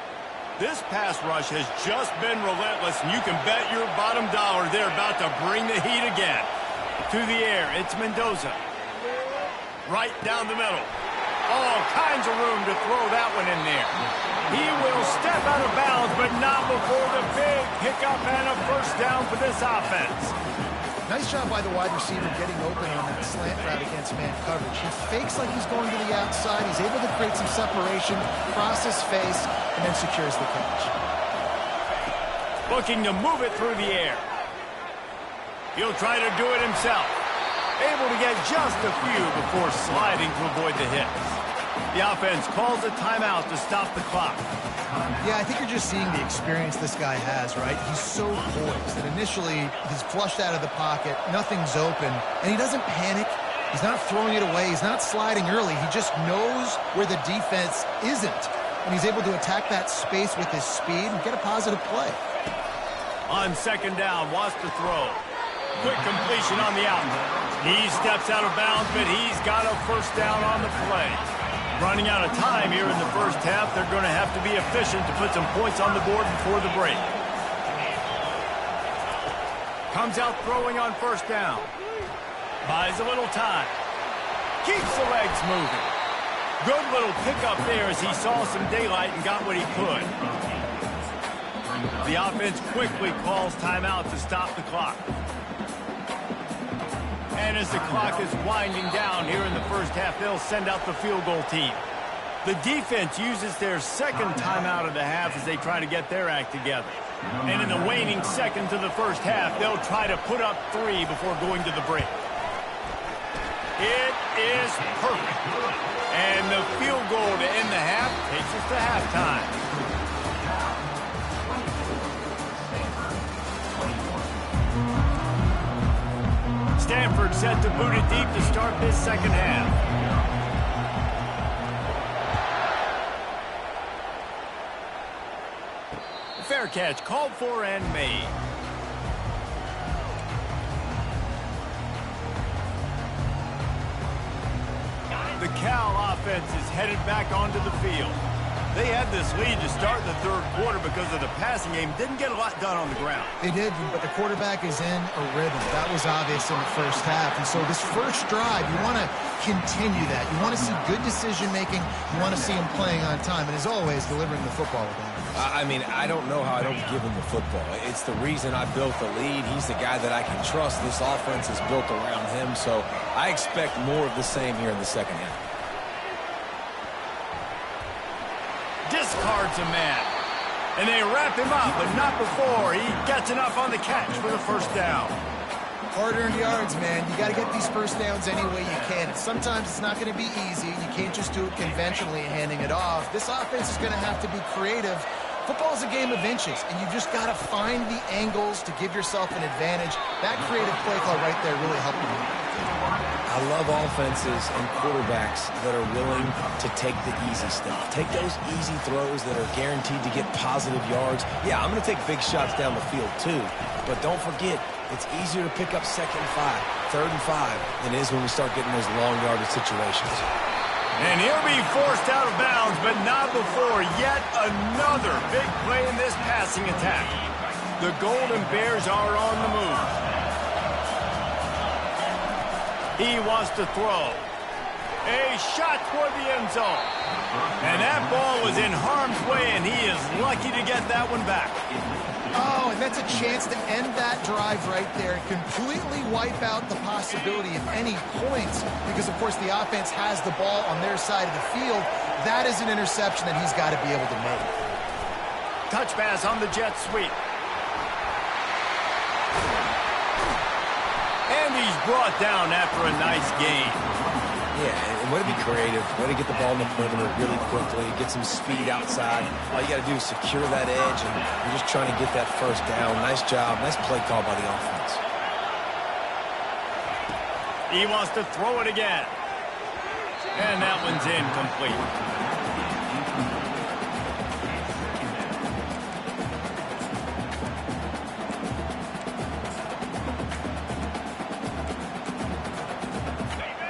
This pass rush has just been relentless, and you can bet your bottom dollar they're about to bring the heat again. To the air, it's Mendoza. Right down the middle. All kinds of room to throw that one in there. He will step out of bounds, but not before the big pickup and a first down for this offense. Nice job by the wide receiver getting open on that slant route against man coverage. He fakes like he's going to the outside. He's able to create some separation, cross his face, and then secures the catch. Looking to move it through the air. He'll try to do it himself. Able to get just a few before sliding to avoid the hits. The offense calls a timeout to stop the clock. Yeah, I think you're just seeing the experience this guy has, right? He's so poised that initially he's flushed out of the pocket, nothing's open, and he doesn't panic. He's not throwing it away. He's not sliding early. He just knows where the defense isn't, and he's able to attack that space with his speed and get a positive play. On second down, wants to throw. Quick completion on the out. He steps out of bounds, but he's got a first down on the play. Running out of time here in the first half. They're going to have to be efficient to put some points on the board before the break. Comes out throwing on first down. Buys a little time. Keeps the legs moving. Good little pickup there as he saw some daylight and got what he could. The offense quickly calls timeout to stop the clock. And as the clock is winding down here in the first half, they'll send out the field goal team. The defense uses their second timeout of the half as they try to get their act together. And in the waning seconds of the first half, they'll try to put up 3 before going to the break. It is perfect. And the field goal to end the half takes us to halftime. Stanford set to boot it deep to start this second half. Fair catch called for and made. The Cal offense is headed back onto the field. They had this lead to start the third quarter because of the passing game. Didn't get a lot done on the ground. They did, but the quarterback is in a rhythm. That was obvious in the first half. And so this first drive, you want to continue that. You want to see good decision-making. You want to see him playing on time. And as always, delivering the football with that. I mean, I don't know how I don't give him the football. It's the reason I built the lead. He's the guy that I can trust. This offense is built around him. So I expect more of the same here in the second half. Discards a man. And they wrap him up, but not before he gets enough on the catch for the first down. Hard-earned yards, man. You got to get these first downs any way you can. Sometimes it's not going to be easy. You can't just do it conventionally handing it off. This offense is going to have to be creative. Football is a game of inches, and you've just got to find the angles to give yourself an advantage. That creative play call right there really helped you. I love offenses and quarterbacks that are willing to take the easy stuff. Take those easy throws that are guaranteed to get positive yards. Yeah, I'm going to take big shots down the field too, but don't forget, it's easier to pick up 2nd and 5, 3rd and 5 than it is when we start getting those long yardage situations. And he'll be forced out of bounds, but not before yet another big play in this passing attack. The Golden Bears are on the move. He wants to throw. A shot toward the end zone. And that ball was in harm's way, and he is lucky to get that one back. Oh, and that's a chance to end that drive right there. Completely wipe out the possibility of any points because, of course, the offense has the ball on their side of the field. That is an interception that he's got to be able to make. Touch pass on the jet sweep. And he's brought down after a nice gain. Yeah, and way to be creative, way to get the ball in the perimeter really quickly, get some speed outside. All you got to do is secure that edge, and you're just trying to get that first down. Nice job. Nice play call by the offense. He wants to throw it again. And that one's incomplete.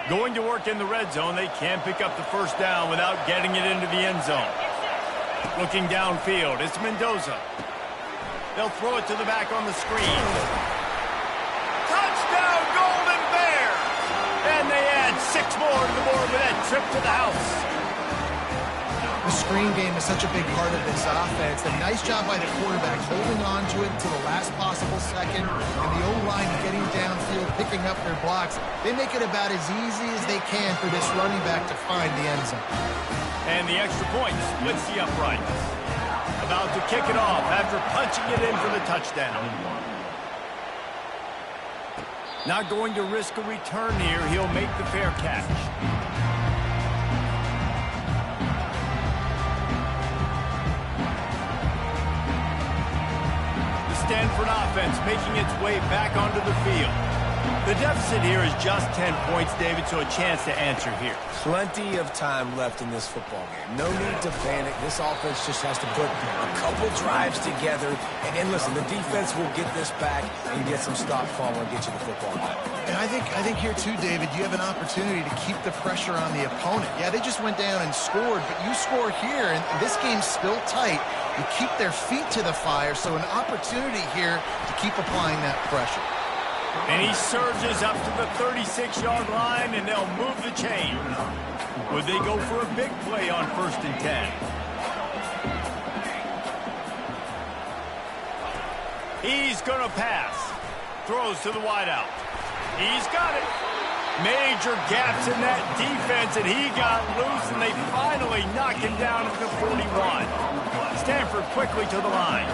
Going to work in the red zone, they can't pick up the first down without getting it into the end zone. Looking downfield, it's Mendoza. They'll throw it to the back on the screen. Touchdown, Golden Bears! And they add 6 more to the board with that trip to the house. The screen game is such a big part of this offense. A nice job by the quarterback holding on to it to the last possible second, and the O-line getting downfield, picking up their blocks. They make it about as easy as they can for this running back to find the end zone. And the extra point splits the uprights. About to kick it off after punching it in for the touchdown. Not going to risk a return here. He'll make the fair catch. Stanford offense making its way back onto the field. The deficit here is just 10 points, David, so a chance to answer here. Plenty of time left in this football game. No need to panic. This offense just has to put a couple drives together. And listen, the defense will get this back and get some stop form and get you the football back. And I think here too, David, you have an opportunity to keep the pressure on the opponent. Yeah, they just went down and scored, but you score here, and this game's still tight. You keep their feet to the fire, so an opportunity here to keep applying that pressure. And he surges up to the 36-yard line, and they'll move the chain. Would they go for a big play on 1st and 10? He's going to pass. Throws to the wideout. He's got it. Major gaps in that defense, and he got loose, and they finally knock him down at the 41. Stanford quickly to the line.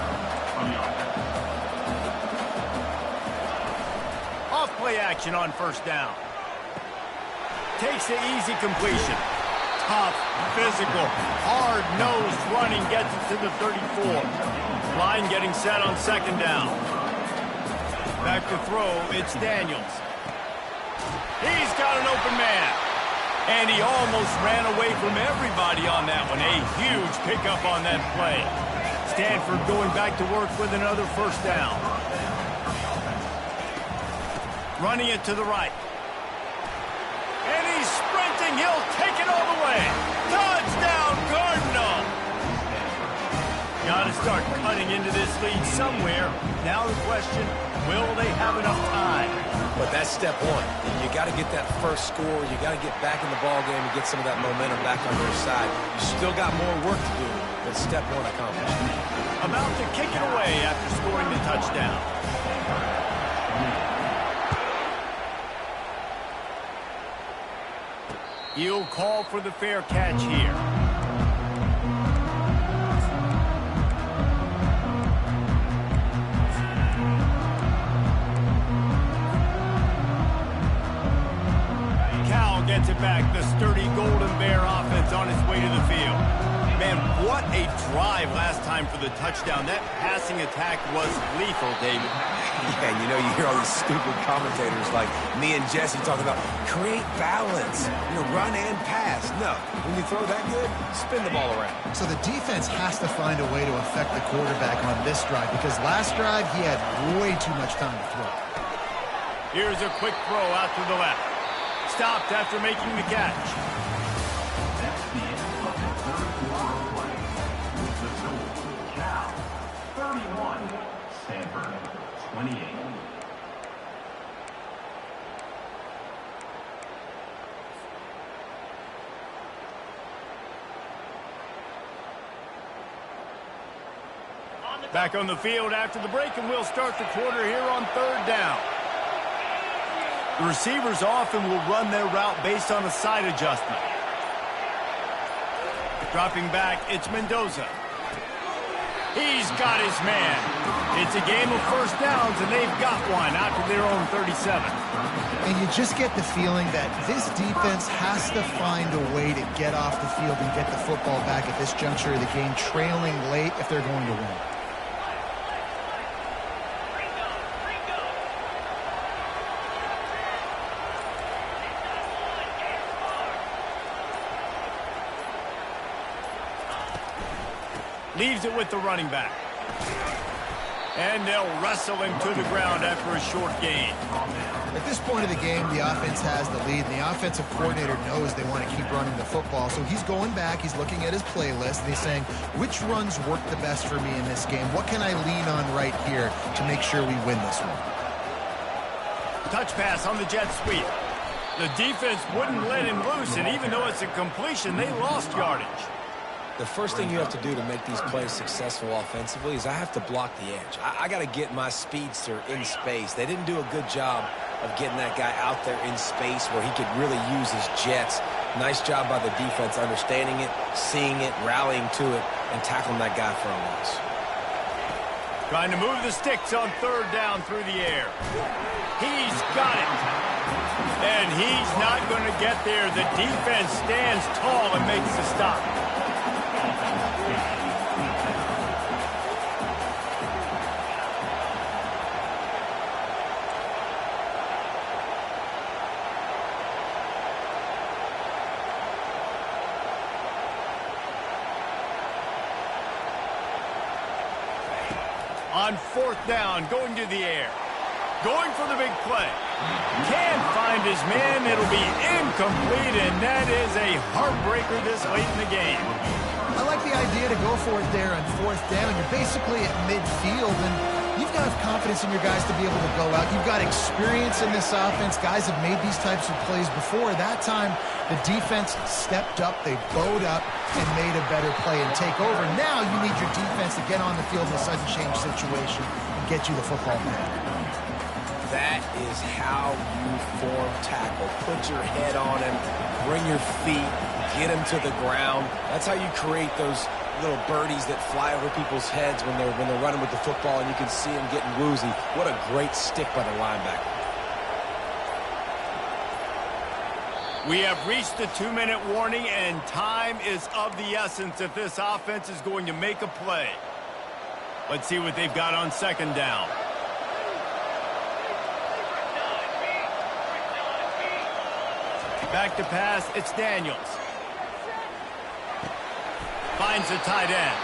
Off-play action on 1st down. Takes the easy completion. Tough, physical, hard-nosed running gets it to the 34. Line getting set on 2nd down. Back to throw, it's Daniels. He's got an open man. And he almost ran away from everybody on that one. A huge pickup on that play. Stanford going back to work with another 1st down. Running it to the right. And he's sprinting. He'll take it all the way. Touchdown, Cardinal! Got to start cutting into this lead somewhere. Now the question, will they have enough time? But that's step one. You got to get that first score. You got to get back in the ball game and get some of that momentum back on your side. You still got more work to do, but step one accomplished. About to kick it away after scoring the touchdown. He'll call for the fair catch here. Cal gets it back. The sturdy Golden Bear offense on its way to the field. And what a drive last time for the touchdown. That passing attack was lethal, David. Yeah, you know, you hear all these stupid commentators like me and Jesse talking about create balance, run and pass. No, when you throw that good, spin the ball around. So the defense has to find a way to affect the quarterback on this drive because last drive he had way too much time to throw. Here's a quick throw out to the left. Stopped after making the catch. That's the end of the third quarter of play. The score, Cal 31, Stanford 28. Back on the field after the break, and we'll start the quarter here on third down. The receivers often will run their route based on a side adjustment. Dropping back, it's Mendoza. He's got his man. It's a game of first downs, and they've got one after their own 37. And you just get the feeling that this defense has to find a way to get off the field and get the football back at this juncture of the game, trailing late if they're going to win. Leaves it with the running back. And they'll wrestle him to the ground after a short gain. At this point of the game, the offense has the lead, and the offensive coordinator knows they want to keep running the football. So he's going back, he's looking at his playlist, and he's saying, which runs work the best for me in this game? What can I lean on right here to make sure we win this one? Touch pass on the jet sweep. The defense wouldn't let him loose, and even though it's a completion, they lost yardage. The first thing you have to do to make these plays successful offensively is I have to block the edge. I got to get my speedster in space. They didn't do a good job of getting that guy out there in space where he could really use his jets. Nice job by the defense understanding it, seeing it, rallying to it, and tackling that guy for a loss. Trying to move the sticks on third down through the air. He's got it. And he's not going to get there. The defense stands tall and makes the stop. On fourth down, going to the air. Going for the big play. Can't find his man. It'll be incomplete, and that is a heartbreaker this late in the game. I like the idea to go for it there on fourth down. You're basically at midfield, and you've got to have confidence in your guys to be able to go out. You've got experience in this offense. Guys have made these types of plays before. That time, the defense stepped up. They bowed up and made a better play and take over. Now you need your defense to get on the field in a sudden change situation and get you the football back. That is how you form tackle. Put your head on him, bring your feet, get him to the ground. That's how you create those little birdies that fly over people's heads when they're running with the football, and you can see them getting woozy. What a great stick by the linebacker. We have reached the 2-minute warning, and time is of the essence if this offense is going to make a play. Let's see what they've got on second down. Back to pass, it's Daniels. Finds the tight end.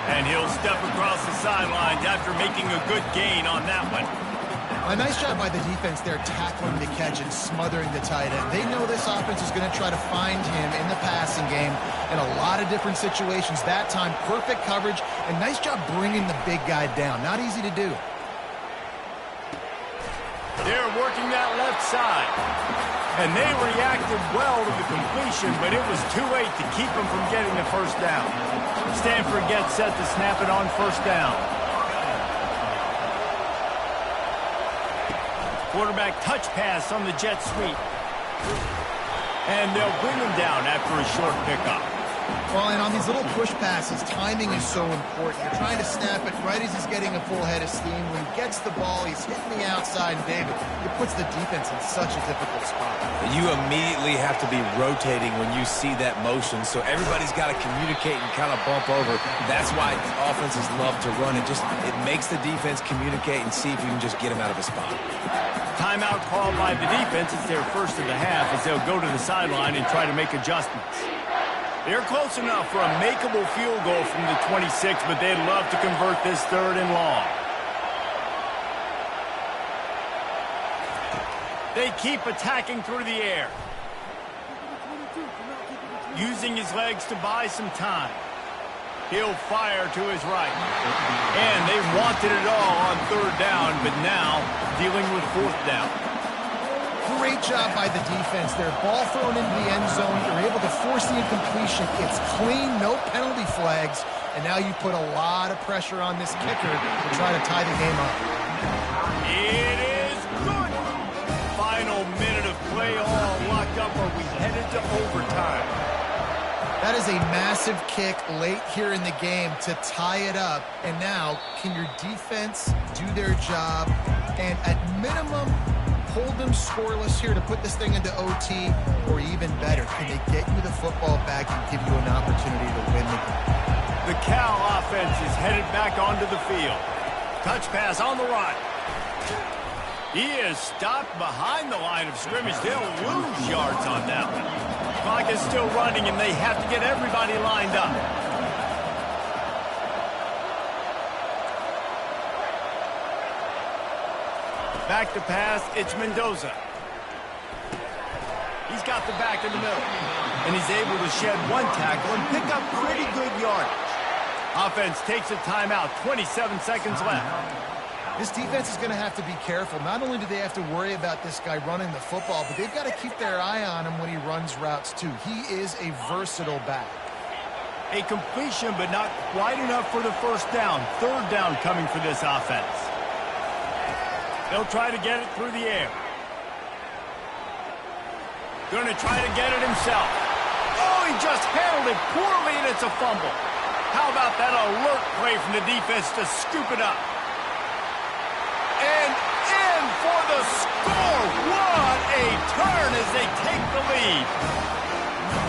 And he'll step across the sidelines after making a good gain on that one. A nice job by the defense there tackling the catch and smothering the tight end. They know this offense is going to try to find him in the passing game in a lot of different situations. That time, perfect coverage, and nice job bringing the big guy down. Not easy to do. They're working that left side. And they reacted well to the completion, but it was too late to keep them from getting the first down. Stanford gets set to snap it on first down. Quarterback touch pass on the jet sweep. And they'll bring him down after a short pickup. Well, and on these little push passes, timing is so important. You're trying to snap it right as he's getting a full head of steam. When he gets the ball, he's hitting the outside, and David, it puts the defense in such a difficult spot. You immediately have to be rotating when you see that motion, so everybody's got to communicate and kind of bump over. That's why offenses love to run it. It makes the defense communicate and see if you can just get him out of a spot. Timeout called by the defense. It's their first of the half as they'll go to the sideline and try to make adjustments. They're close enough for a makeable field goal from the 26, but they'd love to convert this 3rd and long. They keep attacking through the air, using his legs to buy some time. He'll fire to his right. And they wanted it all on 3rd down, but now dealing with 4th down. Great job by the defense there. Ball thrown into the end zone. You're able to force the incompletion. It's clean, no penalty flags. And now you put a lot of pressure on this kicker to try to tie the game up. It is good. Final minute of play, all locked up. Are we headed to overtime? That is a massive kick late here in the game to tie it up. And now, can your defense do their job? And at minimum, hold them scoreless here to put this thing into OT, or even better, can they get you the football back and give you an opportunity to win the game? The Cal offense is headed back onto the field. Touch pass on the run. He is stopped behind the line of scrimmage. They'll lose yards on that one. Clock is still running, and they have to get everybody lined up. Back to pass, it's Mendoza. He's got the back in the middle, and he's able to shed one tackle and pick up pretty good yardage. Offense takes a timeout, 27 seconds left. This defense is going to have to be careful. Not only do they have to worry about this guy running the football, but they've got to keep their eye on him when he runs routes too. He is a versatile back. A completion, but not quite enough for the 1st down. 3rd down coming for this offense. They'll try to get it through the air. Going to try to get it himself. Oh, he just handled it poorly, and it's a fumble. How about that alert play from the defense to scoop it up? And in for the score. What a turn as they take the lead.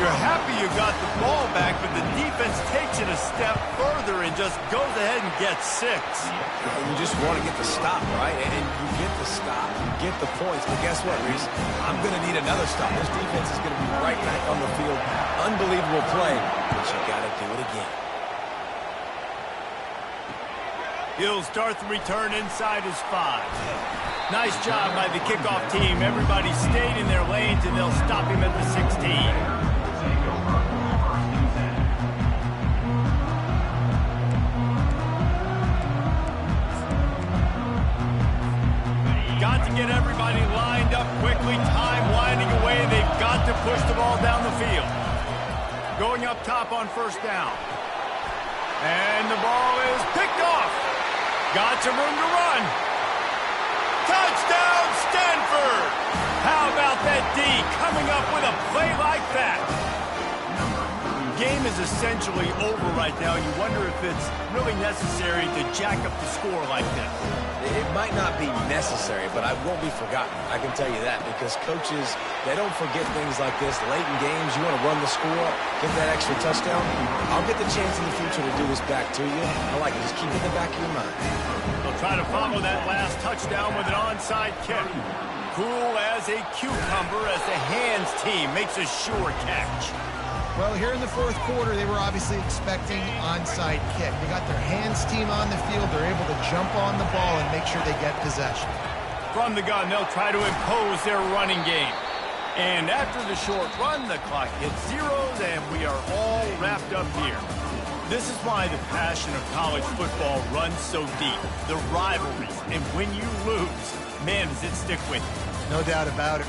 You're happy you got the ball back, but the defense takes it a step further and just goes ahead and gets 6. You just want to get the stop, right? And you get the stop, you get the points. But guess what, Reese? I'm going to need another stop. This defense is going to be right back on the field. Unbelievable play, but you got to do it again. He'll start the return inside his 5. Nice job by the kickoff team. Everybody stayed in their lanes, and they'll stop him at the 16. Got to get everybody lined up quickly. Time winding away. They've got to push the ball down the field. Going up top on 1st down. And the ball is picked off. Got some room to run. Touchdown, Stanford! How about that D coming up with a play like that? Game is essentially over right now. You wonder if it's really necessary to jack up the score like this. It might not be necessary, but I won't be forgotten. I can tell you that, because coaches, they don't forget things like this. Late in games, you want to run the score, get that extra touchdown. I'll get the chance in the future to do this back to you. I like it. Just keep it in the back of your mind. They'll try to follow that last touchdown with an onside kick. Cool as a cucumber as the hands team makes a sure catch. Well, here in the 4th quarter, they were obviously expecting onside kick. They got their hands team on the field. They're able to jump on the ball and make sure they get possession. From the gun, they'll try to impose their running game. And after the short run, the clock hits zeros, and we are all wrapped up here. This is why the passion of college football runs so deep. The rivalries, and when you lose, man, does it stick with you. No doubt about it.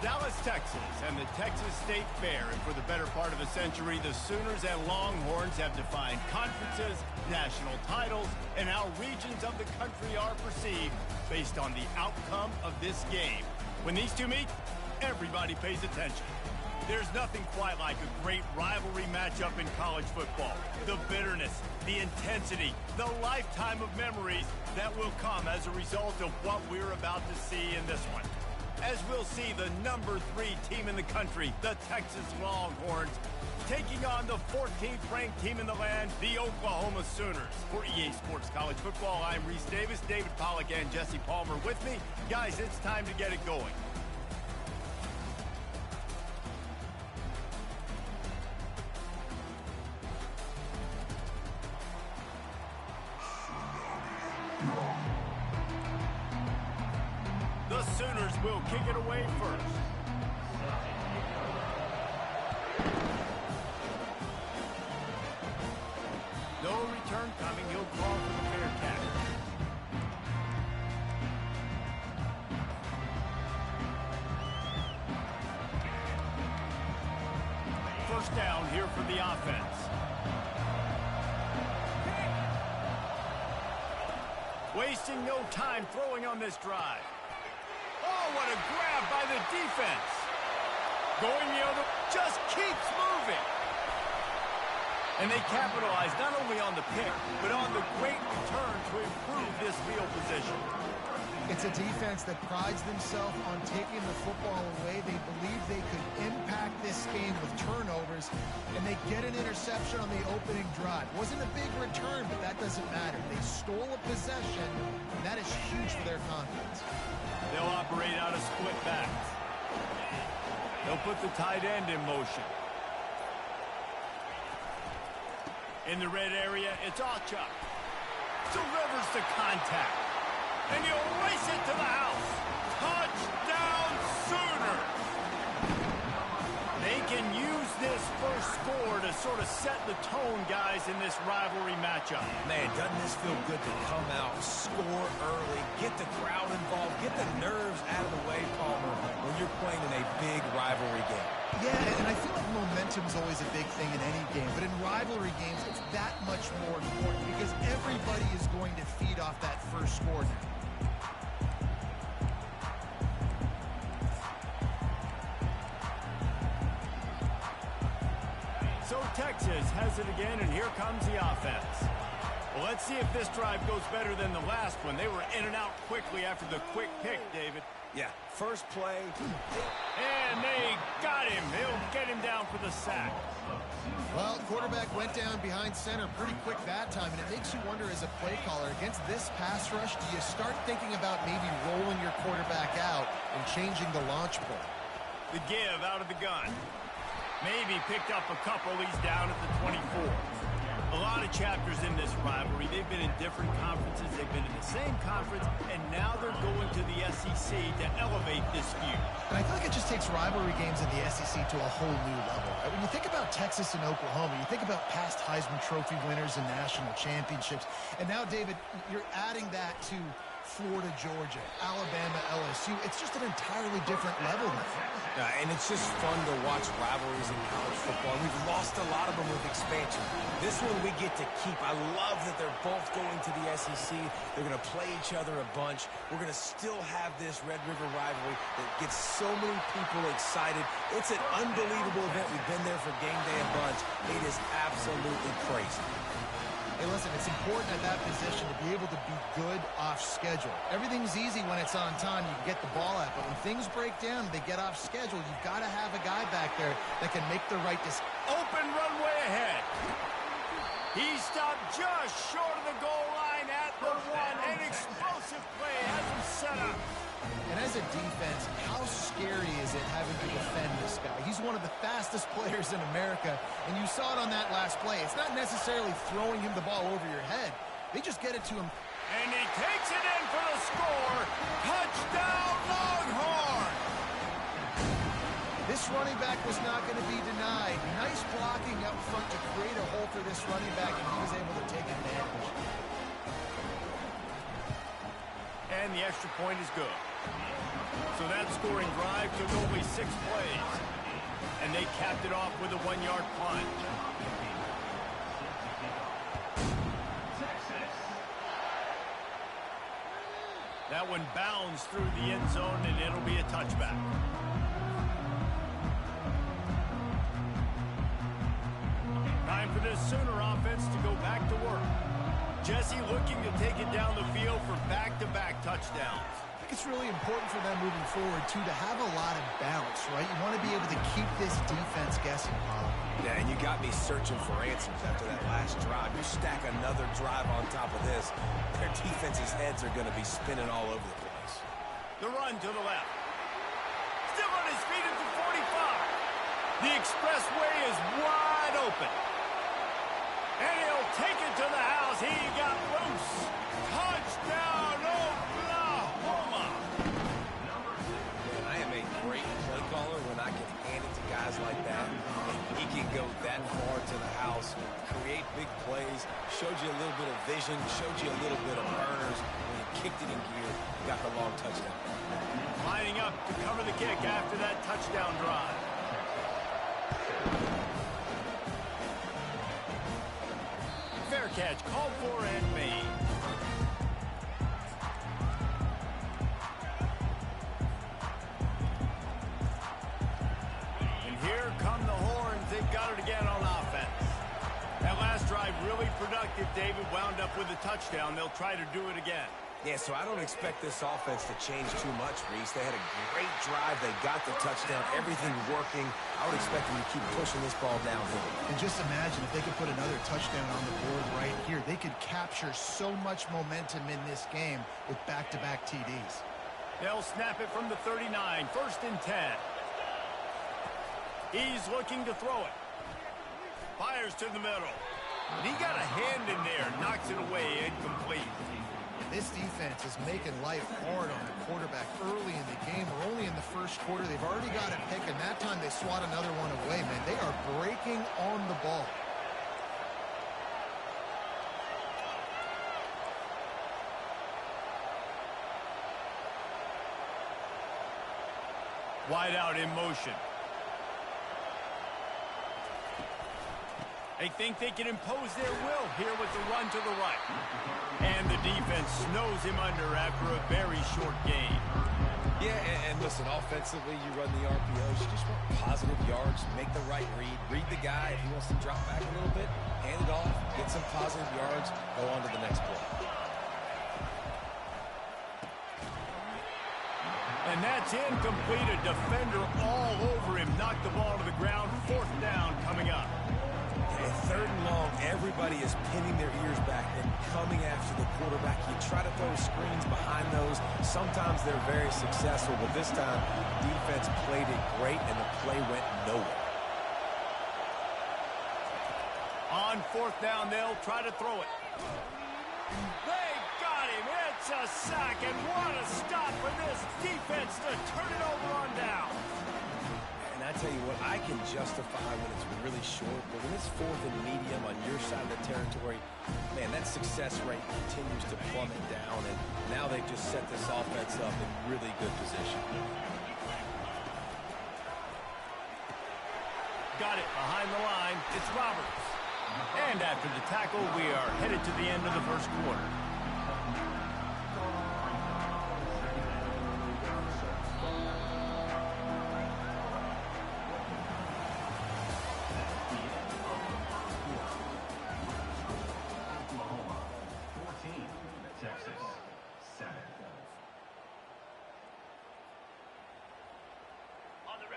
Dallas, Texas, and the Texas State Fair. And for the better part of a century, the Sooners and Longhorns have defined conferences, national titles, and how regions of the country are perceived based on the outcome of this game. When these two meet, everybody pays attention. There's nothing quite like a great rivalry matchup in college football. The bitterness, the intensity, the lifetime of memories that will come as a result of what we're about to see in this one. As we'll see the number 3 team in the country, the Texas Longhorns, taking on the 14th ranked team in the land, the Oklahoma Sooners. For EA Sports College Football, I'm Reese Davis, David Pollack, and Jesse Palmer with me. Guys, it's time to get it going. The Sooners will kick it away first. No return coming. He'll call for the fair catch. First down here for the offense. Wasting no time throwing on this drive. Oh, what a grab by the defense. Going the other, just keeps moving. And they capitalize not only on the pick, but on the great return to improve this field position. It's a defense that prides themselves on taking the football away. They believe they could impact this game with turnovers, and they get an interception on the opening drive. Wasn't a big return, but that doesn't matter. They stole a possession, and that is huge for their confidence. They'll operate out of split backs. They'll put the tight end in motion. In the red area, it's Alchuk. Delivers the contact. And he'll race it to the house. Touchdown, Sooners! They can use this first score to sort of set the tone, guys, in this rivalry matchup. Man, doesn't this feel good to come out, score early, get the crowd involved, get the nerves out of the way, Palmer, when you're playing in a big rivalry game. Yeah, and I feel like momentum is always a big thing in any game, but in rivalry games, it's that much more important because everybody is going to feed off that first score now. So Texas has it again, and here comes the offense. Well, let's see if this drive goes better than the last one. They were in and out quickly after the quick pick, David. Yeah, first play. And they got him. He'll get him down for the sack. Well, quarterback went down behind center pretty quick that time, and it makes you wonder as a play caller, against this pass rush, do you start thinking about maybe rolling your quarterback out and changing the launch point? The give out of the gun. Maybe picked up a couple. He's down at the 24. A lot of chapters in this rivalry. They've been in different conferences. They've been in the same conference, and now they're going to the SEC to elevate this feud. And I feel like it just takes rivalry games in the SEC to a whole new level. When you think about Texas and Oklahoma, you think about past Heisman Trophy winners and national championships. And now, David, you're adding that to Florida, Georgia, Alabama, LSU. It's just an entirely different level now. And it's just fun to watch rivalries in college football. We've lost a lot of them with expansion. This one we get to keep. I love that they're both going to the SEC. They're going to play each other a bunch. We're going to still have this Red River rivalry that gets so many people excited. It's an unbelievable event. We've been there for game day a bunch. It is absolutely crazy. Hey, listen, it's important at that position to be able to be good off schedule. Everything's easy when it's on time. You can get the ball out. But when things break down, they get off schedule, you've got to have a guy back there that can make the right decision. Open runway ahead. He stopped just short of the goal line at the 1. An explosive play has him set up. And as a defense, how scary is it having to defend this guy? He's one of the fastest players in America, and you saw it on that last play. It's not necessarily throwing him the ball over your head. They just get it to him. And he takes it in for the score. Touchdown, Longhorn! This running back was not going to be denied. Nice blocking up front to create a hole for this running back, and he was able to take advantage. And the extra point is good. So that scoring drive took only 6 plays. And they capped it off with a 1-yard plunge. That one bounds through the end zone, and it'll be a touchback. Time for this Sooner offense to go back to work. Jesse looking to take it down the field for back-to-back touchdowns. I think it's really important for them moving forward, too, to have a lot of balance, right? You want to be able to keep this defense guessing, Bob. Yeah, and you got me searching for answers after that last drive. You stack another drive on top of this, their defense's heads are going to be spinning all over the place. The run to the left. Still on his feet at the 45. The expressway is wide open. And he'll take it to the house. He got loose. Touchdown, Oklahoma. Man, I am a great play caller when I can hand it to guys like that. He can go that far to the house, create big plays, showed you a little bit of vision, showed you a little bit of burners. When he kicked it in gear, got the long touchdown. Lining up to cover the kick after that touchdown drive. Fair catch, called for and made. And here come the horns. They've got it again on offense. That last drive really productive. David wound up with a touchdown. They'll try to do it again. Yeah, so I don't expect this offense to change too much, Reese. They had a great drive. They got the touchdown. Everything working. I would expect them to keep pushing this ball downhill. And just imagine if they could put another touchdown on the board right here. They could capture so much momentum in this game with back-to-back TDs. They'll snap it from the 39. 1st and 10. He's looking to throw it. Fires to the middle. And he got a hand in there. Knocks it away. Incomplete. This defense is making life hard on the quarterback early in the game or only in the first quarter. They've already got a pick, and that time they swat another one away, man. They are breaking on the ball. Wide out in motion. They think they can impose their will here with the run to the right. And the defense snows him under after a very short game. Yeah, and listen, offensively, you run the RPOs. You just want positive yards, make the right read. Read the guy. If he wants to drop back a little bit, hand it off, get some positive yards, go on to the next play. And that's incomplete. A defender all over him. Knocked the ball to the ground. 4th down coming up. And 3rd and long, everybody is pinning their ears back and coming after the quarterback. You try to throw screens behind those. Sometimes they're very successful, but this time, defense played it great, and the play went nowhere. On 4th down, they'll try to throw it. They got him. It's a sack, and what a stop for this defense to turn it over on down. And I tell you what, I can justify when it's really short, but when it's 4th and medium on your side of the territory, man, that success rate continues to plummet down, and now they've just set this offense up in really good position. Got it behind the line. It's Roberts. And after the tackle, we are headed to the end of the first quarter.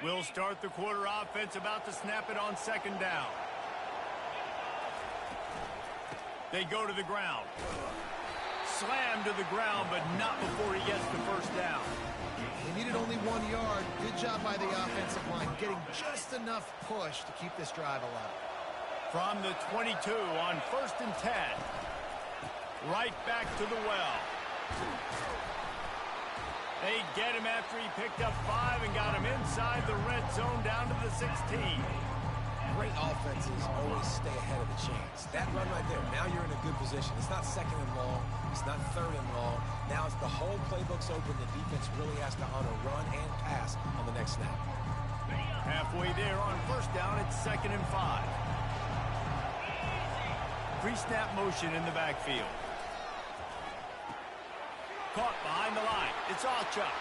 We'll start the quarter. Offense about to snap it on 2nd down. They go to the ground. Slam to the ground, but not before he gets the 1st down. They needed only 1 yard. Good job by the offensive line, getting just enough push to keep this drive alive. From the 22 on 1st and 10. Right back to the well. They get him after he picked up 5 and got him inside the red zone down to the 16. Great offenses always stay ahead of the chains. That run right there, now you're in a good position. It's not second and long. It's not third and long. Now it's the whole playbook's open. The defense really has to honor run and pass on the next snap. Halfway there on first down, it's 2nd and 5. Pre-snap motion in the backfield. Caught behind the line. It's Alchuk.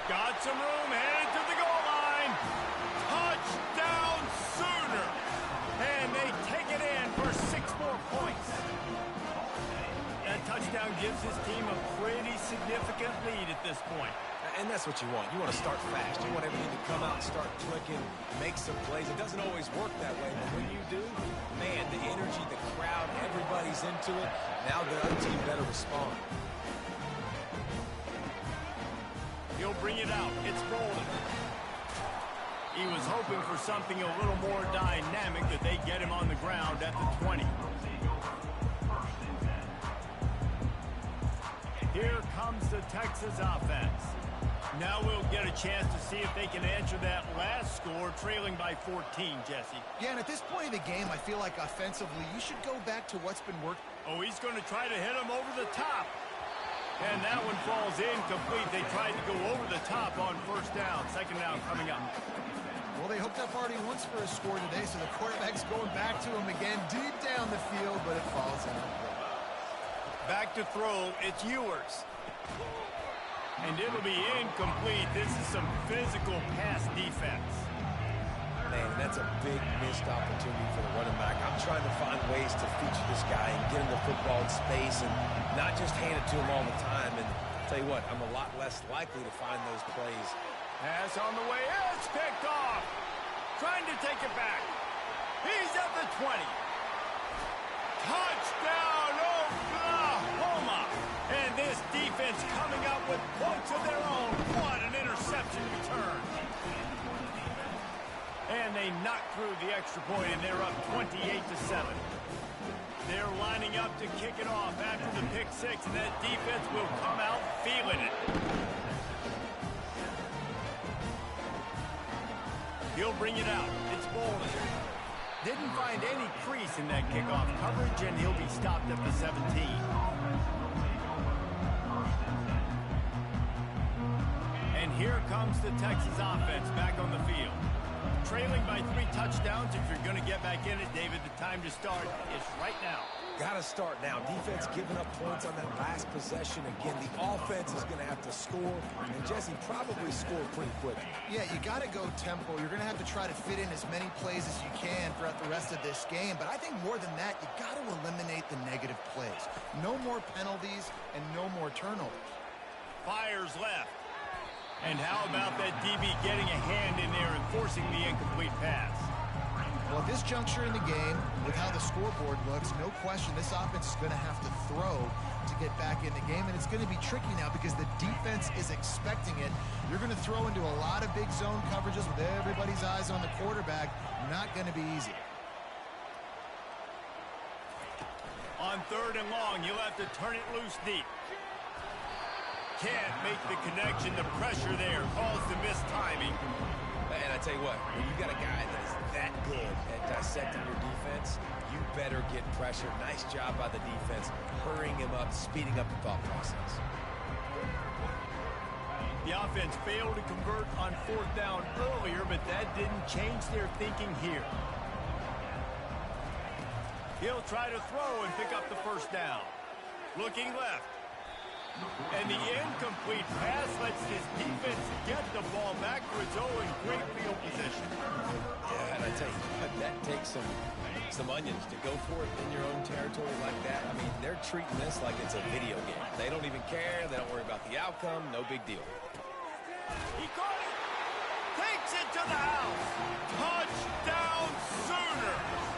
Got some room, headed to the goal line. Touchdown Sooner! And they take it in for 6 more points. That touchdown gives his team a pretty significant lead at this point. And that's what you want. You want to start fast. You want everything to come out and start clicking, make some plays. It doesn't always work that way, but when you do, man, the energy, the crowd, everybody's into it. Now the other team better respond. He'll bring it out. It's Bolden. He was hoping for something a little more dynamic, that they get him on the ground at the 20. Here comes the Texas offense. Now we'll get a chance to see if they can answer that last score, trailing by 14, Jesse. Yeah, and at this point of the game, I feel like offensively, you should go back to what's been working. Oh, he's going to try to hit him over the top. And that one falls incomplete. They tried to go over the top on first down. 2nd down coming up. Well, they hooked up already once for a score today, so the quarterback's going back to him again deep down the field, but it falls out. Back to throw, it's Ewers. And it'll be incomplete. This is some physical pass defense. Man, that's a big missed opportunity for the running back. I'm trying to find ways to feature this guy and get him the football in space and not just hand it to him all the time. And I'll tell you what, I'm a lot less likely to find those plays. Pass on the way, it's picked off. Trying to take it back. He's at the 20. Touchdown, Oklahoma! And this defense coming up with points of their own. What an interception return. And they knock through the extra point, and they're up 28-7. They're lining up to kick it off after the pick 6, and that defense will come out feeling it. He'll bring it out. It's Bolden. Didn't find any crease in that kickoff coverage, and he'll be stopped at the 17. And here comes the Texas offense back on the field. Trailing by 3 touchdowns. If you're going to get back in it, David, the time to start is right now. Got to start now. Defense giving up points on that last possession. Again, the offense is going to have to score, and Jesse probably score pretty quick. Yeah, you got to go tempo. You're going to have to try to fit in as many plays as you can throughout the rest of this game. But I think more than that, you got to eliminate the negative plays. No more penalties and no more turnovers. Fires left. And how about that DB getting a hand in there and forcing the incomplete pass? Well, at this juncture in the game, with how the scoreboard looks, no question this offense is going to have to throw to get back in the game, and it's going to be tricky now because the defense is expecting it. You're going to throw into a lot of big zone coverages with everybody's eyes on the quarterback. Not going to be easy. On 3rd and long, you'll have to turn it loose deep. Can't make the connection. The pressure there caused the missed timing. And I tell you what, when you got a guy that is that good at dissecting your defense, you better get pressure. Nice job by the defense, hurrying him up, speeding up the thought process. The offense failed to convert on 4th down earlier, but that didn't change their thinking here. He'll try to throw and pick up the 1st down. Looking left. And the incomplete pass lets this defense get the ball back to its own great field position. Yeah, and I tell you what, that takes some onions to go for it in your own territory like that. I mean, they're treating this like it's a video game. They don't even care. They don't worry about the outcome. No big deal. He caught it. Takes it to the house. Touchdown Sooners.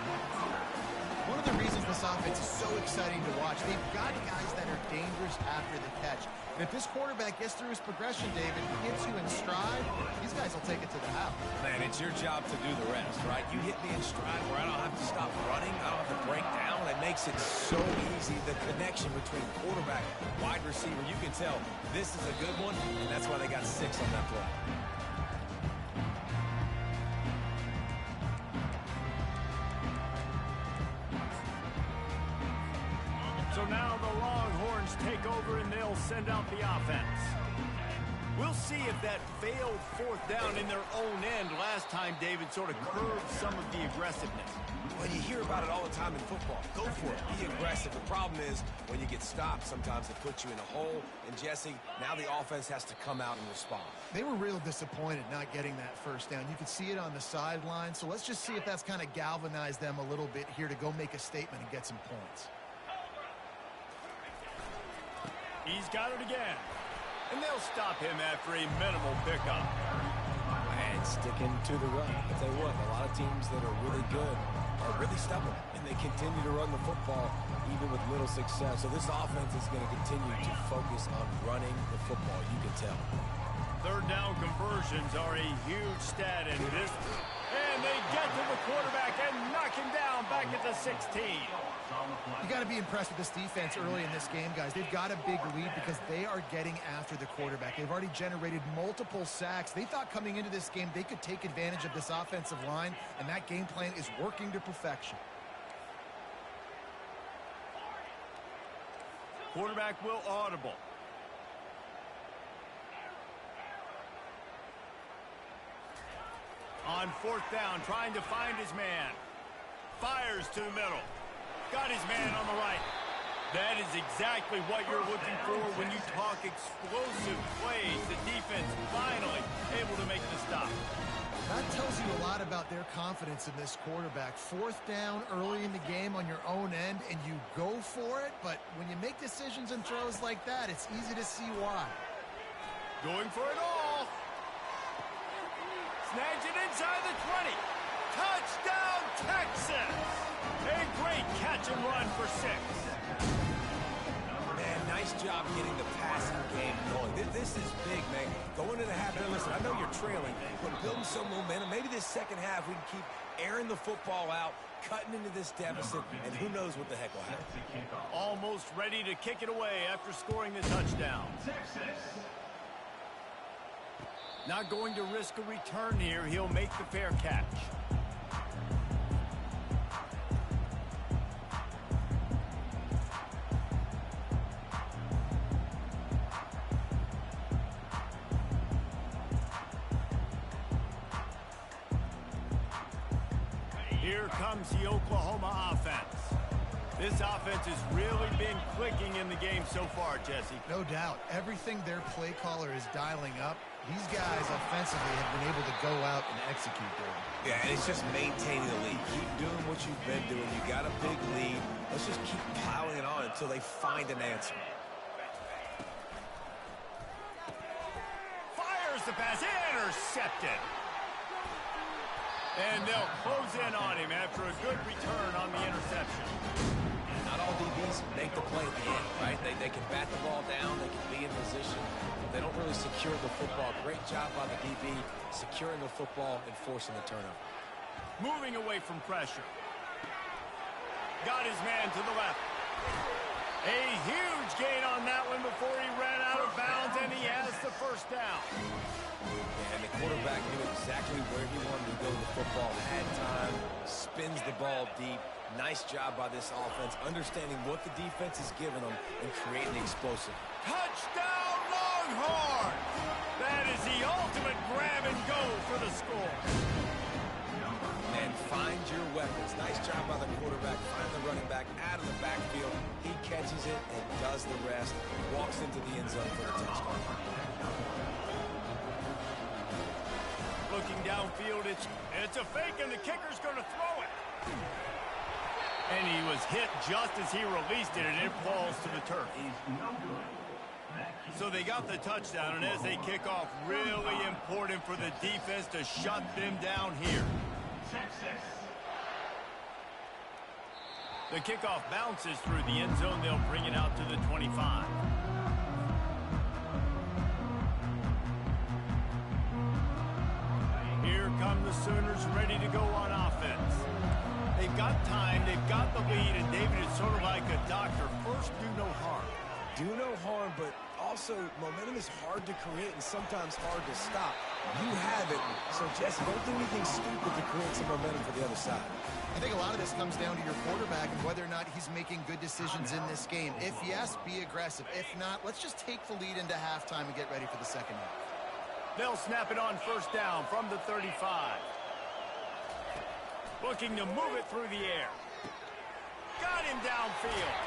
One of the reasons this offense is so exciting to watch, they've got guys that are dangerous after the catch. And if this quarterback gets through his progression, David, hits you in stride, these guys will take it to the house. Man, it's your job to do the rest, right? You hit me in stride where I don't have to stop running. I don't have to break down. It makes it so easy. The connection between quarterback, wide receiver, you can tell this is a good one, and that's why they got 6 on that play. So now the Longhorns take over and they'll send out the offense. We'll see if that failed fourth down in their own end last time, David, sort of curbed some of the aggressiveness. Well, you hear about it all the time in football. Go for it. Be aggressive. The problem is when you get stopped, sometimes it puts you in a hole. And, Jesse, now the offense has to come out and respond. They were real disappointed not getting that first down. You could see it on the sideline. So let's just see if that's kind of galvanized them a little bit here to go make a statement and get some points. He's got it again. And they'll stop him after a minimal pickup. And sticking to the run. I'll tell you what, a lot of teams that are really good are really stubborn, and they continue to run the football even with little success. So this offense is going to continue to focus on running the football, you can tell. Third down conversions are a huge stat in this. And they get to the quarterback and knock him down back at the 16. You got to be impressed with this defense early in this game, guys. They've got a big lead because they are getting after the quarterback. They've already generated multiple sacks. They thought coming into this game they could take advantage of this offensive line, and that game plan is working to perfection. Quarterback will audible. On fourth down, trying to find his man. Fires to the middle. Got his man on the right. That is exactly what you're looking for when you talk explosive plays. The defense finally able to make the stop. That tells you a lot about their confidence in this quarterback. Fourth down early in the game on your own end, and you go for it. But when you make decisions and throws like that, it's easy to see why. Going for it all. Snags it inside the 20. Touchdown, Texas! A great catch and run for 6. Man, nice job getting the passing game going. This is big, man. Going into the half, listen, I know you're trailing, but building some momentum. Maybe this second half we can keep airing the football out, cutting into this deficit, and who knows what the heck will happen. Almost ready to kick it away after scoring the touchdown. Not going to risk a return here. He'll make the fair catch. Here comes the Oklahoma offense. This offense has really been clicking in the game so far, Jesse. No doubt. Everything their play caller is dialing up, these guys offensively have been able to go out and execute there. Yeah, and it's just maintaining the lead. Keep doing what you've been doing. You got a big lead. Let's just keep piling it on until they find an answer. Fires the pass. Intercepted. And they'll close in on him after a good return on the interception. Not all DBs make the play at the end, right? They can bat the ball down, they can be in position. They don't really secure the football. Great job by the DB securing the football and forcing the turnover. Moving away from pressure. Got his man to the left. A huge gain on that one before he ran out of bounds, and he has the first down. And the quarterback knew exactly where he wanted to go with the football. Had time, spins the ball deep. Nice job by this offense, understanding what the defense is giving them and creating the explosive. Touchdown, Longhorns! That is the ultimate grab and go for the score. And find your weapons. Nice job by the quarterback. Find the running back out of the backfield. He catches it and does the rest. Walks into the end zone for the touchdown. Looking downfield, it's a fake, and the kicker's going to throw it. And he was hit just as he released it, and it falls to the turf. So they got the touchdown, and as they kick off, really important for the defense to shut them down here. The kickoff bounces through the end zone. They'll bring it out to the 25. Here come the Sooners ready to go on offense. They've got time, they've got the lead, and David is sort of like a doctor. First, do no harm. Do no harm, but also, momentum is hard to create and sometimes hard to stop. You have it, so Jesse, don't do anything stupid to create some momentum for the other side. I think a lot of this comes down to your quarterback and whether or not he's making good decisions in this game. If yes, be aggressive. If not, let's just take the lead into halftime and get ready for the second half. They'll snap it on first down from the 35. Looking to move it through the air. Got him downfield.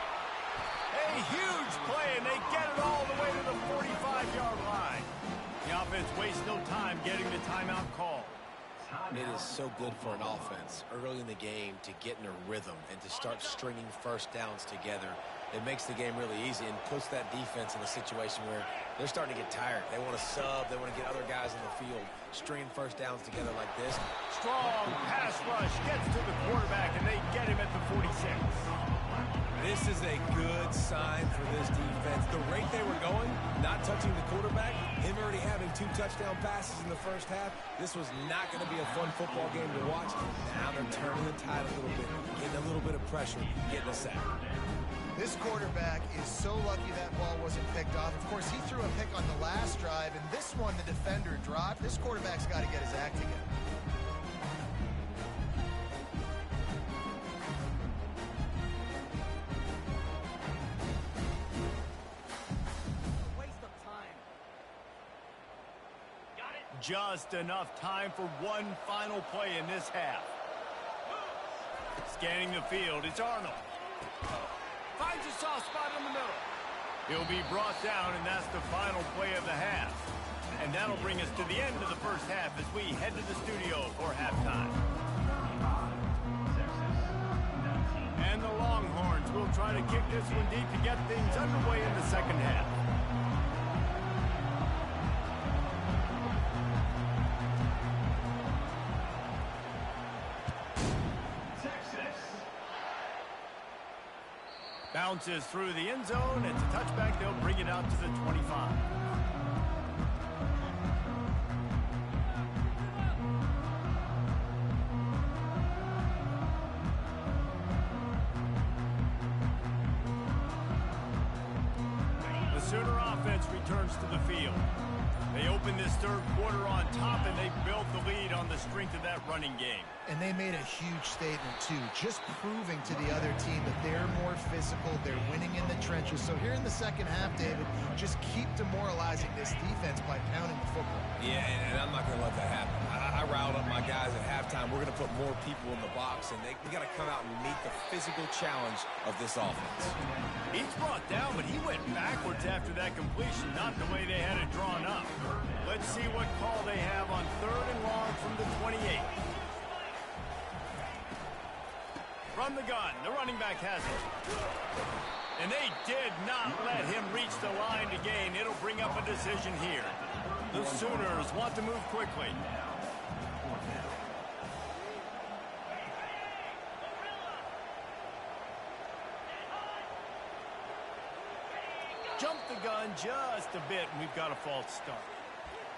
A huge play, and they get it all the way to the 45-yard line. The offense wastes no time getting the timeout call. It is so good for an offense early in the game to get in a rhythm and to start stringing first downs together. It makes the game really easy and puts that defense in a situation where they're starting to get tired. They want to sub. They want to get other guys in the field, stringing first downs together like this. Strong pass rush gets to the quarterback, and they get him at the 46. This is a good sign for this defense. The rate they were going, not touching the quarterback, him already having 2 touchdown passes in the first half, this was not going to be a fun football game to watch. Now they're turning the tide a little bit, getting a little bit of pressure, getting a sack. This quarterback is so lucky that ball wasn't picked off. Of course, he threw a pick on the last drive, and this one the defender dropped. This quarterback's got to get his act together. Just enough time for one final play in this half. Scanning the field, it's Arnold. Finds a soft spot in the middle. He'll be brought down, and that's the final play of the half. And that'll bring us to the end of the first half as we head to the studio for halftime. And the Longhorns will try to kick this one deep to get things underway in the second half. Bounces through the end zone. It's a touchback. They'll bring it out to the 25. The Sooner offense returns to the field. They open this third quarter on top, and they build the lead on the strength of that running game. And they made a huge statement, too, just proving to the other team that they're more physical, they're winning in the trenches. So here in the second half, David, just keep demoralizing this defense by pounding the football. Yeah, and I'm not going to let that happen. I riled up my guys at halftime. We're going to put more people in the box, and we got to come out and meet the physical challenge of this offense. He's brought down, but he went backwards after that completion, not the way they had it drawn up. Let's see what call they have on 3rd and long from the 28. From the gun, the running back has it. And they did not let him reach the line to gain. It'll bring up a decision here. The Sooners want to move quickly. Jump the gun just a bit, and we've got a false start.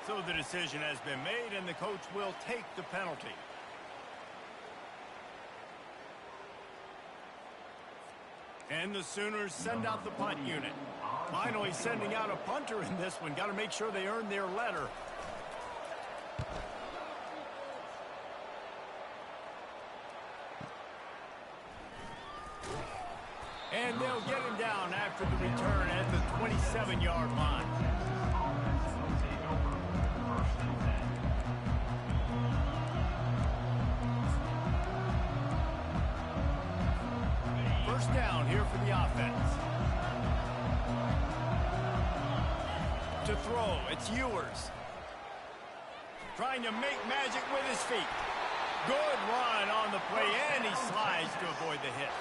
So the decision has been made, and the coach will take the penalty. And the Sooners send out the punt unit. Finally sending out a punter in this one. Got to make sure they earn their letter. And they'll get him down after the return at the 27-yard line. First down here for the offense. To throw, it's Ewers. Trying to make magic with his feet. Good run on the play, and he slides to avoid the hit.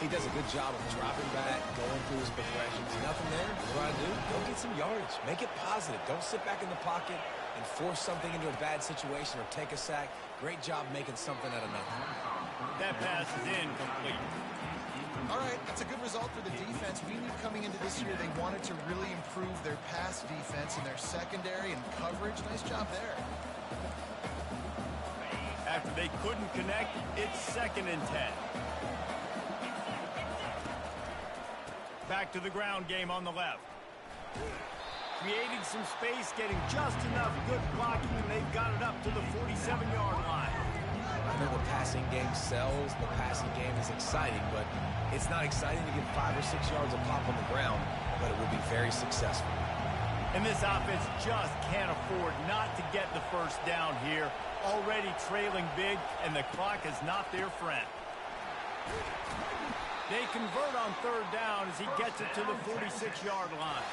He does a good job of dropping back, going through his progressions. Nothing there. What do I do? Go get some yardage. Make it positive. Don't sit back in the pocket and force something into a bad situation or take a sack. Great job making something out of nothing. That pass is incomplete. All right, that's a good result for the defense. We knew coming into this year they wanted to really improve their pass defense and their secondary and coverage. Nice job there. After they couldn't connect, it's 2nd and 10. Back to the ground game on the left. Creating some space, getting just enough good blocking, and they've got it up to the 47-yard line. I know the passing game sells, the passing game is exciting, but it's not exciting to get 5 or 6 yards of pop on the ground, but it will be very successful. And this offense just can't afford not to get the first down here. Already trailing big, and the clock is not their friend. They convert on third down as he gets it to the 46-yard line.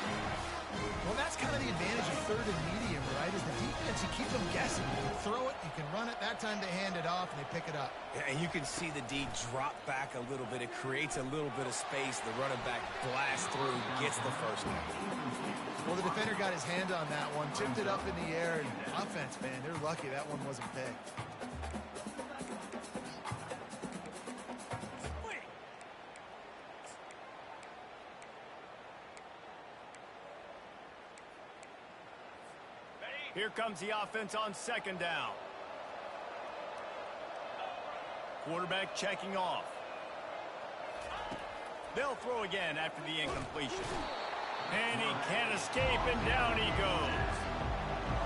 Well, that's kind of the advantage of third and medium, right? Is the defense, you keep them guessing. You can throw it, you can run it. That time they hand it off, and they pick it up. Yeah, and you can see the D drop back a little bit. It creates a little bit of space. The running back blasts through, gets the first down. Well, the defender got his hand on that one, tipped it up in the air, and offense, man, they're lucky that one wasn't picked. Here comes the offense on second down. Quarterback checking off. They'll throw again after the incompletion. And he can't escape, and down he goes.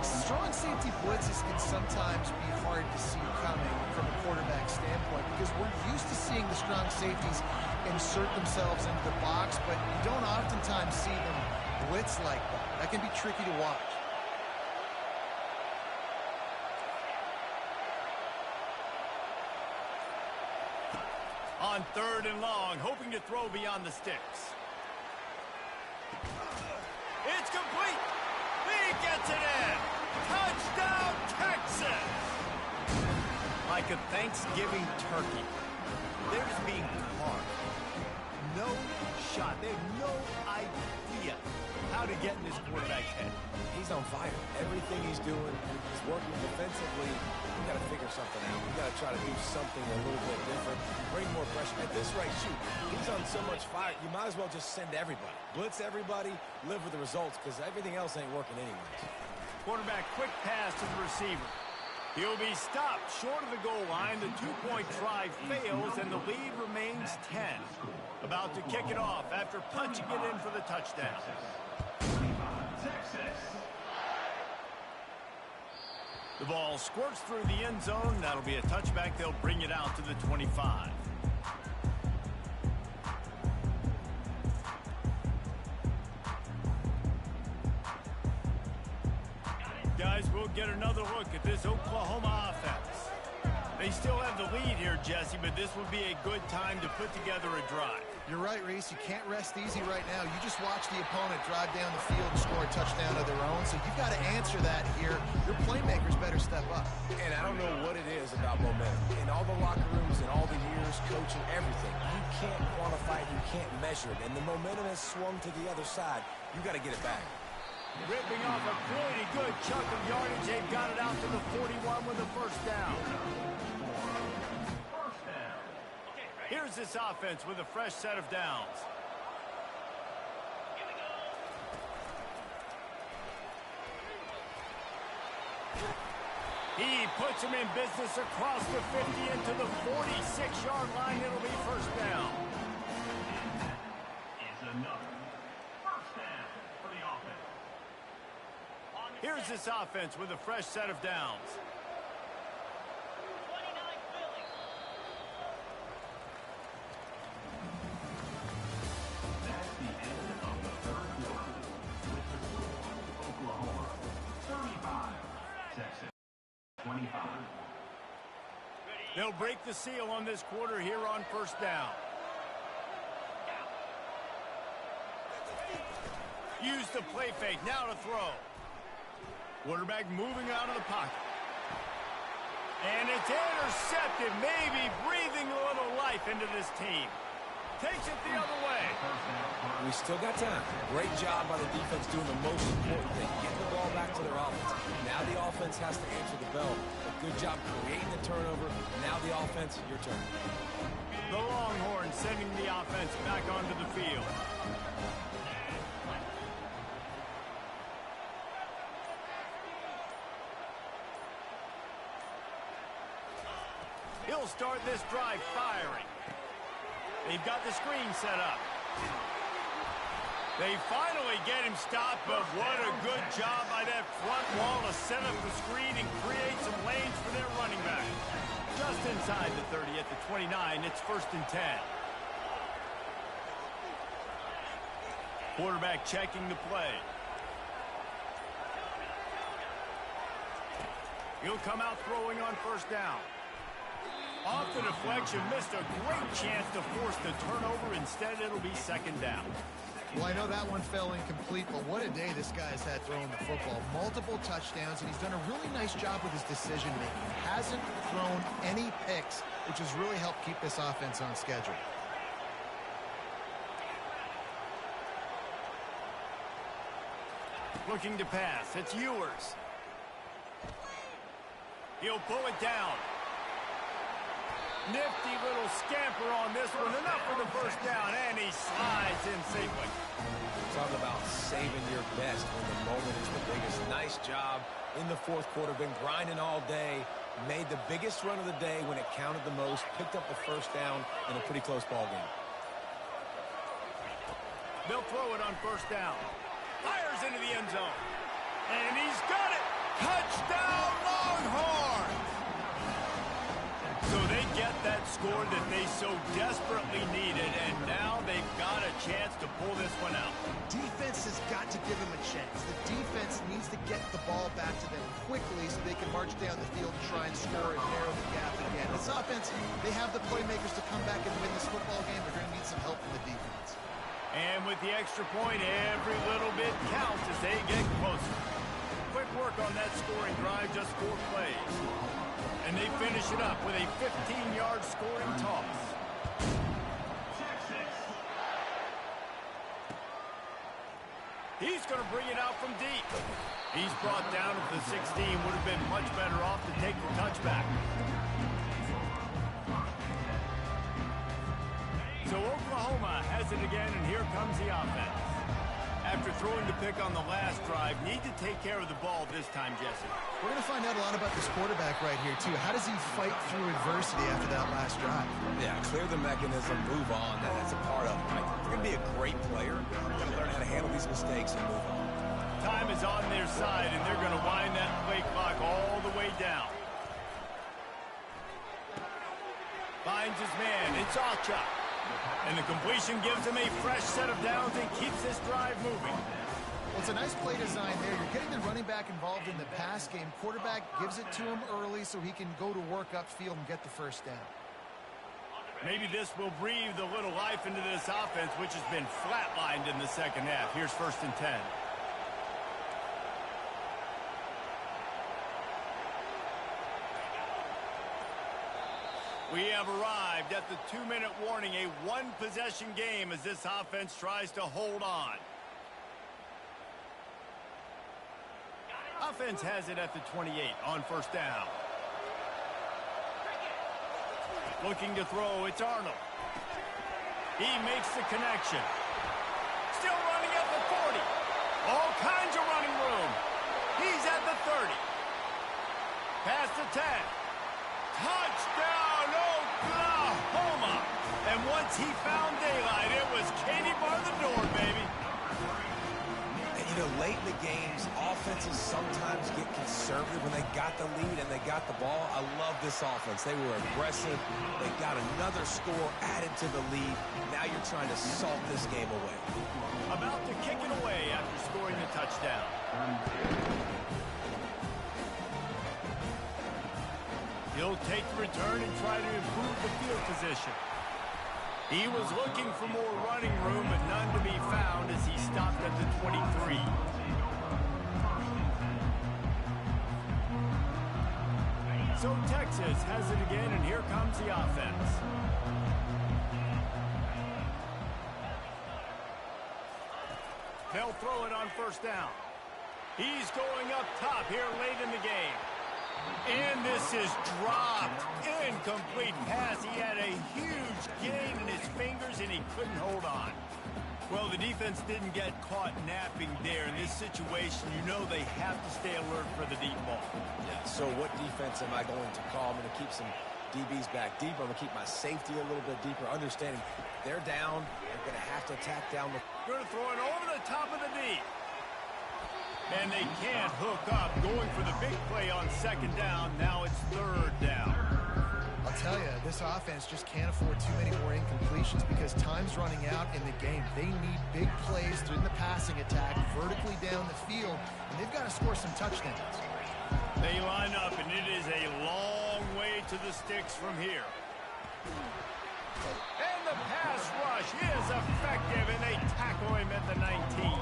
Strong safety blitzes can sometimes be hard to see coming from a quarterback standpoint because we're used to seeing the strong safeties insert themselves into the box, but you don't oftentimes see them blitz like that. That can be tricky to watch. On third and long, hoping to throw beyond the sticks. It's complete. He gets it in. Touchdown, Texas. Like a Thanksgiving turkey. They're just being carved. No shot. They have no idea how to get in this quarterback's head. He's on fire. Everything he's doing is working defensively. We got to figure something out. We got to try to do something a little bit different. Bring more pressure. At this rate, shoot, he's on so much fire. You might as well just send everybody. Blitz everybody, live with the results, because everything else ain't working anyways. Quarterback quick pass to the receiver. He'll be stopped short of the goal line. The two-point try fails, and the lead remains 10. About to kick it off after punching it in for the touchdown. Texas. The ball squirts through the end zone. That'll be a touchback. They'll bring it out to the 25. Guys, we'll get another look at this Oklahoma offense. They still have the lead here, Jesse, but this would be a good time to put together a drive. You're right, Reese. You can't rest easy right now. You just watch the opponent drive down the field and score a touchdown of their own, so you've got to answer that here. Your playmakers better step up. And I don't know what it is about momentum. In all the locker rooms and all the years, coaching, everything, you can't quantify it, you can't measure it. And the momentum has swung to the other side. You got to get it back. Ripping off a pretty good chunk of yardage. They've got it out to the 41 with a first down. Here's this offense with a fresh set of downs. He puts him in business across the 50 into the 46-yard line. It'll be first down. Is another first down for the offense. Here's this offense with a fresh set of downs. That's the end of the third quarter. With the score, Oklahoma 35, Texas 25. They'll break the seal on this quarter here on first down. Use the play fake, now to throw. Quarterback moving out of the pocket. And it's intercepted, maybe breathing a little life into this team. Takes it the other way. We still got time. Great job by the defense doing the most important thing, getting the ball back to their offense. Now the offense has to answer the bell. A good job creating the turnover. Now the offense, your turn. The Longhorns sending the offense back onto the field. He'll start this drive firing. They've got the screen set up. They finally get him stopped, but what a good job by that front wall to set up the screen and create some lanes for their running back. Just inside the 30 at the 29, it's 1st and 10. Quarterback checking the play. He'll come out throwing on 1st down. Off the deflection, missed a great chance to force the turnover. Instead, it'll be 2nd down. Well, I know that one fell incomplete, but what a day this guy's had throwing the football. Multiple touchdowns, and he's done a really nice job with his decision-making. Hasn't thrown any picks, which has really helped keep this offense on schedule. Looking to pass. It's Ewers. He'll pull it down. Nifty little scamper on this one. Enough for the 1st down, and he slides in safely. Talk about saving your best when the moment is the biggest. Nice job in the 4th quarter. Been grinding all day. Made the biggest run of the day when it counted the most. Picked up the 1st down in a pretty close ball game. They'll throw it on 1st down. Fires into the end zone. And he's got it. Touchdown, Longhorns! So they get that score that they so desperately needed, and now they've got a chance to pull this one out. Defense has got to give them a chance. The defense needs to get the ball back to them quickly so they can march down the field and try and score and narrow the gap again. This offense, they have the playmakers to come back and win this football game. They're going to need some help from the defense. And with the extra point, every little bit counts as they get closer. Quick work on that scoring drive, just 4 plays. And they finish it up with a 15-yard scoring toss. He's going to bring it out from deep. He's brought down to the 16. Would have been much better off to take the touchback. So Oklahoma has it again, and here comes the offense. After throwing the pick on the last drive, need to take care of the ball this time, Jesse. We're going to find out a lot about this quarterback right here, too. How does he fight through adversity after that last drive? Yeah, clear the mechanism, move on. That's a part of it, right? If you're going to be a great player, you're going to learn how to handle these mistakes and move on. Time is on their side, and they're going to wind that play clock all the way down. Finds his man. It's Ocha. And the completion gives him a fresh set of downs and keeps this drive moving. Well, it's a nice play design there. You're getting the running back involved in the pass game. Quarterback gives it to him early so he can go to work upfield and get the 1st down. Maybe this will breathe a little life into this offense, which has been flatlined in the 2nd half. Here's 1st and 10. We have arrived at the 2-minute warning, a 1-possession game as this offense tries to hold on. Offense has it at the 28 on 1st down. Looking to throw, it's Arnold. He makes the connection. Still running at the 40. All kinds of running room. He's at the 30. Past the 10. Touchdown, Oklahoma! And once he found daylight, it was Katie bar the door, baby. And, you know, late in the games, offenses sometimes get conservative when they got the lead and they got the ball. I love this offense. They were aggressive. They got another score added to the lead. Now you're trying to salt this game away. About to kick it away after scoring the touchdown. He'll take the return and try to improve the field position. He was looking for more running room, but none to be found as he stopped at the 23. So Texas has it again, and here comes the offense. They'll throw it on 1st down. He's going up top here late in the game. And this is dropped. Incomplete pass. He had a huge gain in his fingers, and he couldn't hold on. Well, the defense didn't get caught napping there. In this situation, you know they have to stay alert for the deep ball. Yeah, so what defense am I going to call? I'm going to keep some DBs back deeper. I'm going to keep my safety a little bit deeper, understanding they're down. They're They're going to have to attack down the... Going to throw it over the top of the knee. And they can't hook up. Going for the big play on second down. Now it's third down. I'll tell you, this offense just can't afford too many more incompletions because time's running out in the game. They need big plays through the passing attack, vertically down the field, and they've got to score some touchdowns. They line up, and it is a long way to the sticks from here. And the pass rush is effective, and they tackle him at the 19.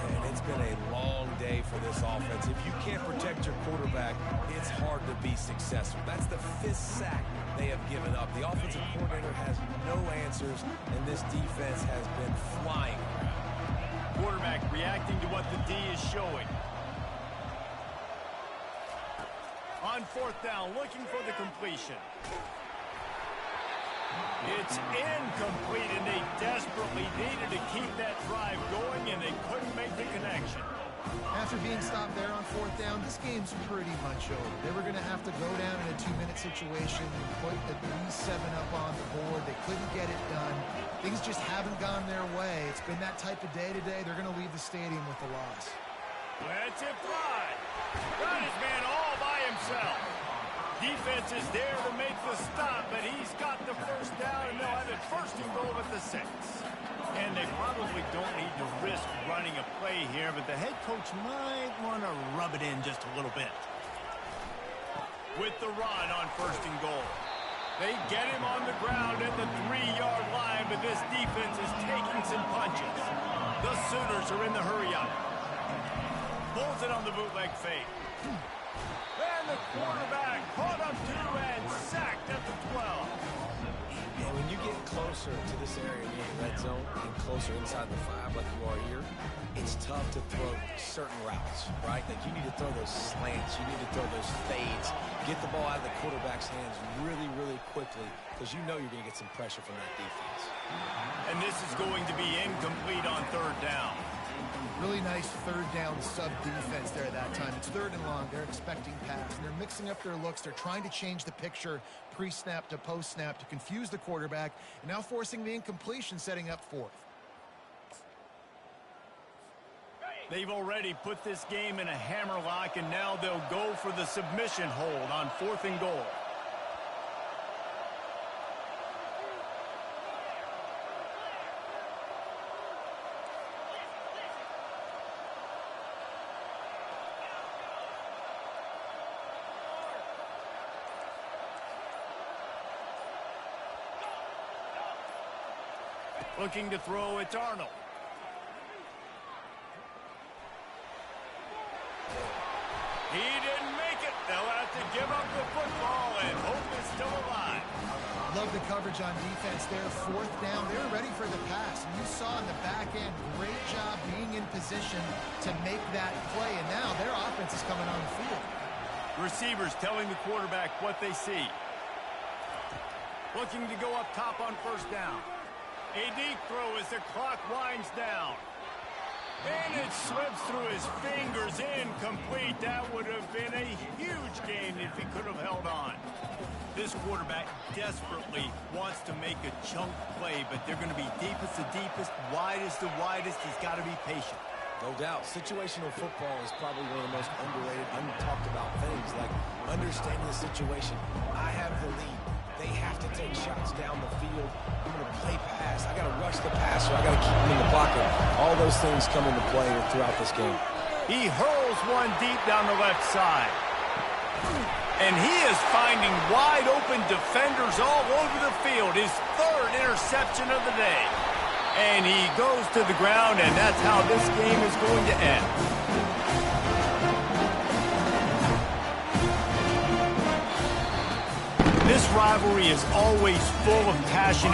And it's been a long day for this offense. If you can't protect your quarterback, it's hard to be successful. That's the 5th sack they have given up. The offensive coordinator has no answers, and this defense has been flying around. Quarterback reacting to what the D is showing. On fourth down, looking for the completion. It's incomplete, and they desperately needed to keep that drive going, and they couldn't make the connection. After being stopped there on fourth down, this game's pretty much over. They were going to have to go down in a 2-minute situation and put at least 7 up on the board. They couldn't get it done. Things just haven't gone their way. It's been that type of day today. They're going to leave the stadium with a loss. Let's it fly. Got his man all by himself. Defense is there to make the stop, but he's got the first down, and they'll have it first and goal at the 6. And they probably don't need to risk running a play here, but the head coach might want to rub it in just a little bit. With the run on first and goal. They get him on the ground at the 3-yard line, but this defense is taking some punches. The Sooners are in the hurry-up. Pulls it on the bootleg fake. And the quarterback caught up to and sacked at the 12. And when you get closer to this area in the red zone and closer inside the 5 like you are here, it's tough to throw certain routes, right? Like you need to throw those slants. You need to throw those fades. Get the ball out of the quarterback's hands really, really quickly because you know you're going to get some pressure from that defense. And this is going to be incomplete on third down. Really nice third down sub defense there that time. It's third and long. They're expecting pass, and they're mixing up their looks. They're trying to change the picture pre-snap to post-snap to confuse the quarterback, and now forcing the incompletion, setting up fourth. They've already put this game in a hammerlock, and now they'll go for the submission hold on fourth and goal. Looking to throw, it's Arnold. He didn't make it. They'll have to give up the football, and hope is still alive. Love the coverage on defense there. Fourth down. They were ready for the pass. And you saw in the back end, great job being in position to make that play. And now their offense is coming on the field. Receivers telling the quarterback what they see. Looking to go up top on first down. A deep throw as the clock winds down. And it slips through his fingers, incomplete. That would have been a huge gain if he could have held on. This quarterback desperately wants to make a chunk play, but they're going to be deepest the deepest, widest the widest. He's got to be patient. No doubt. Situational football is probably one of the most underrated, untalked about things, like understanding the situation. I have the lead. They have to take shots down the field. I'm going to play pass. I got to rush the passer. I got to keep him in the pocket. All those things come into play throughout this game. He hurls one deep down the left side. And he is finding wide open defenders all over the field. His third interception of the day. And he goes to the ground, and that's how this game is going to end. This rivalry is always full of passion.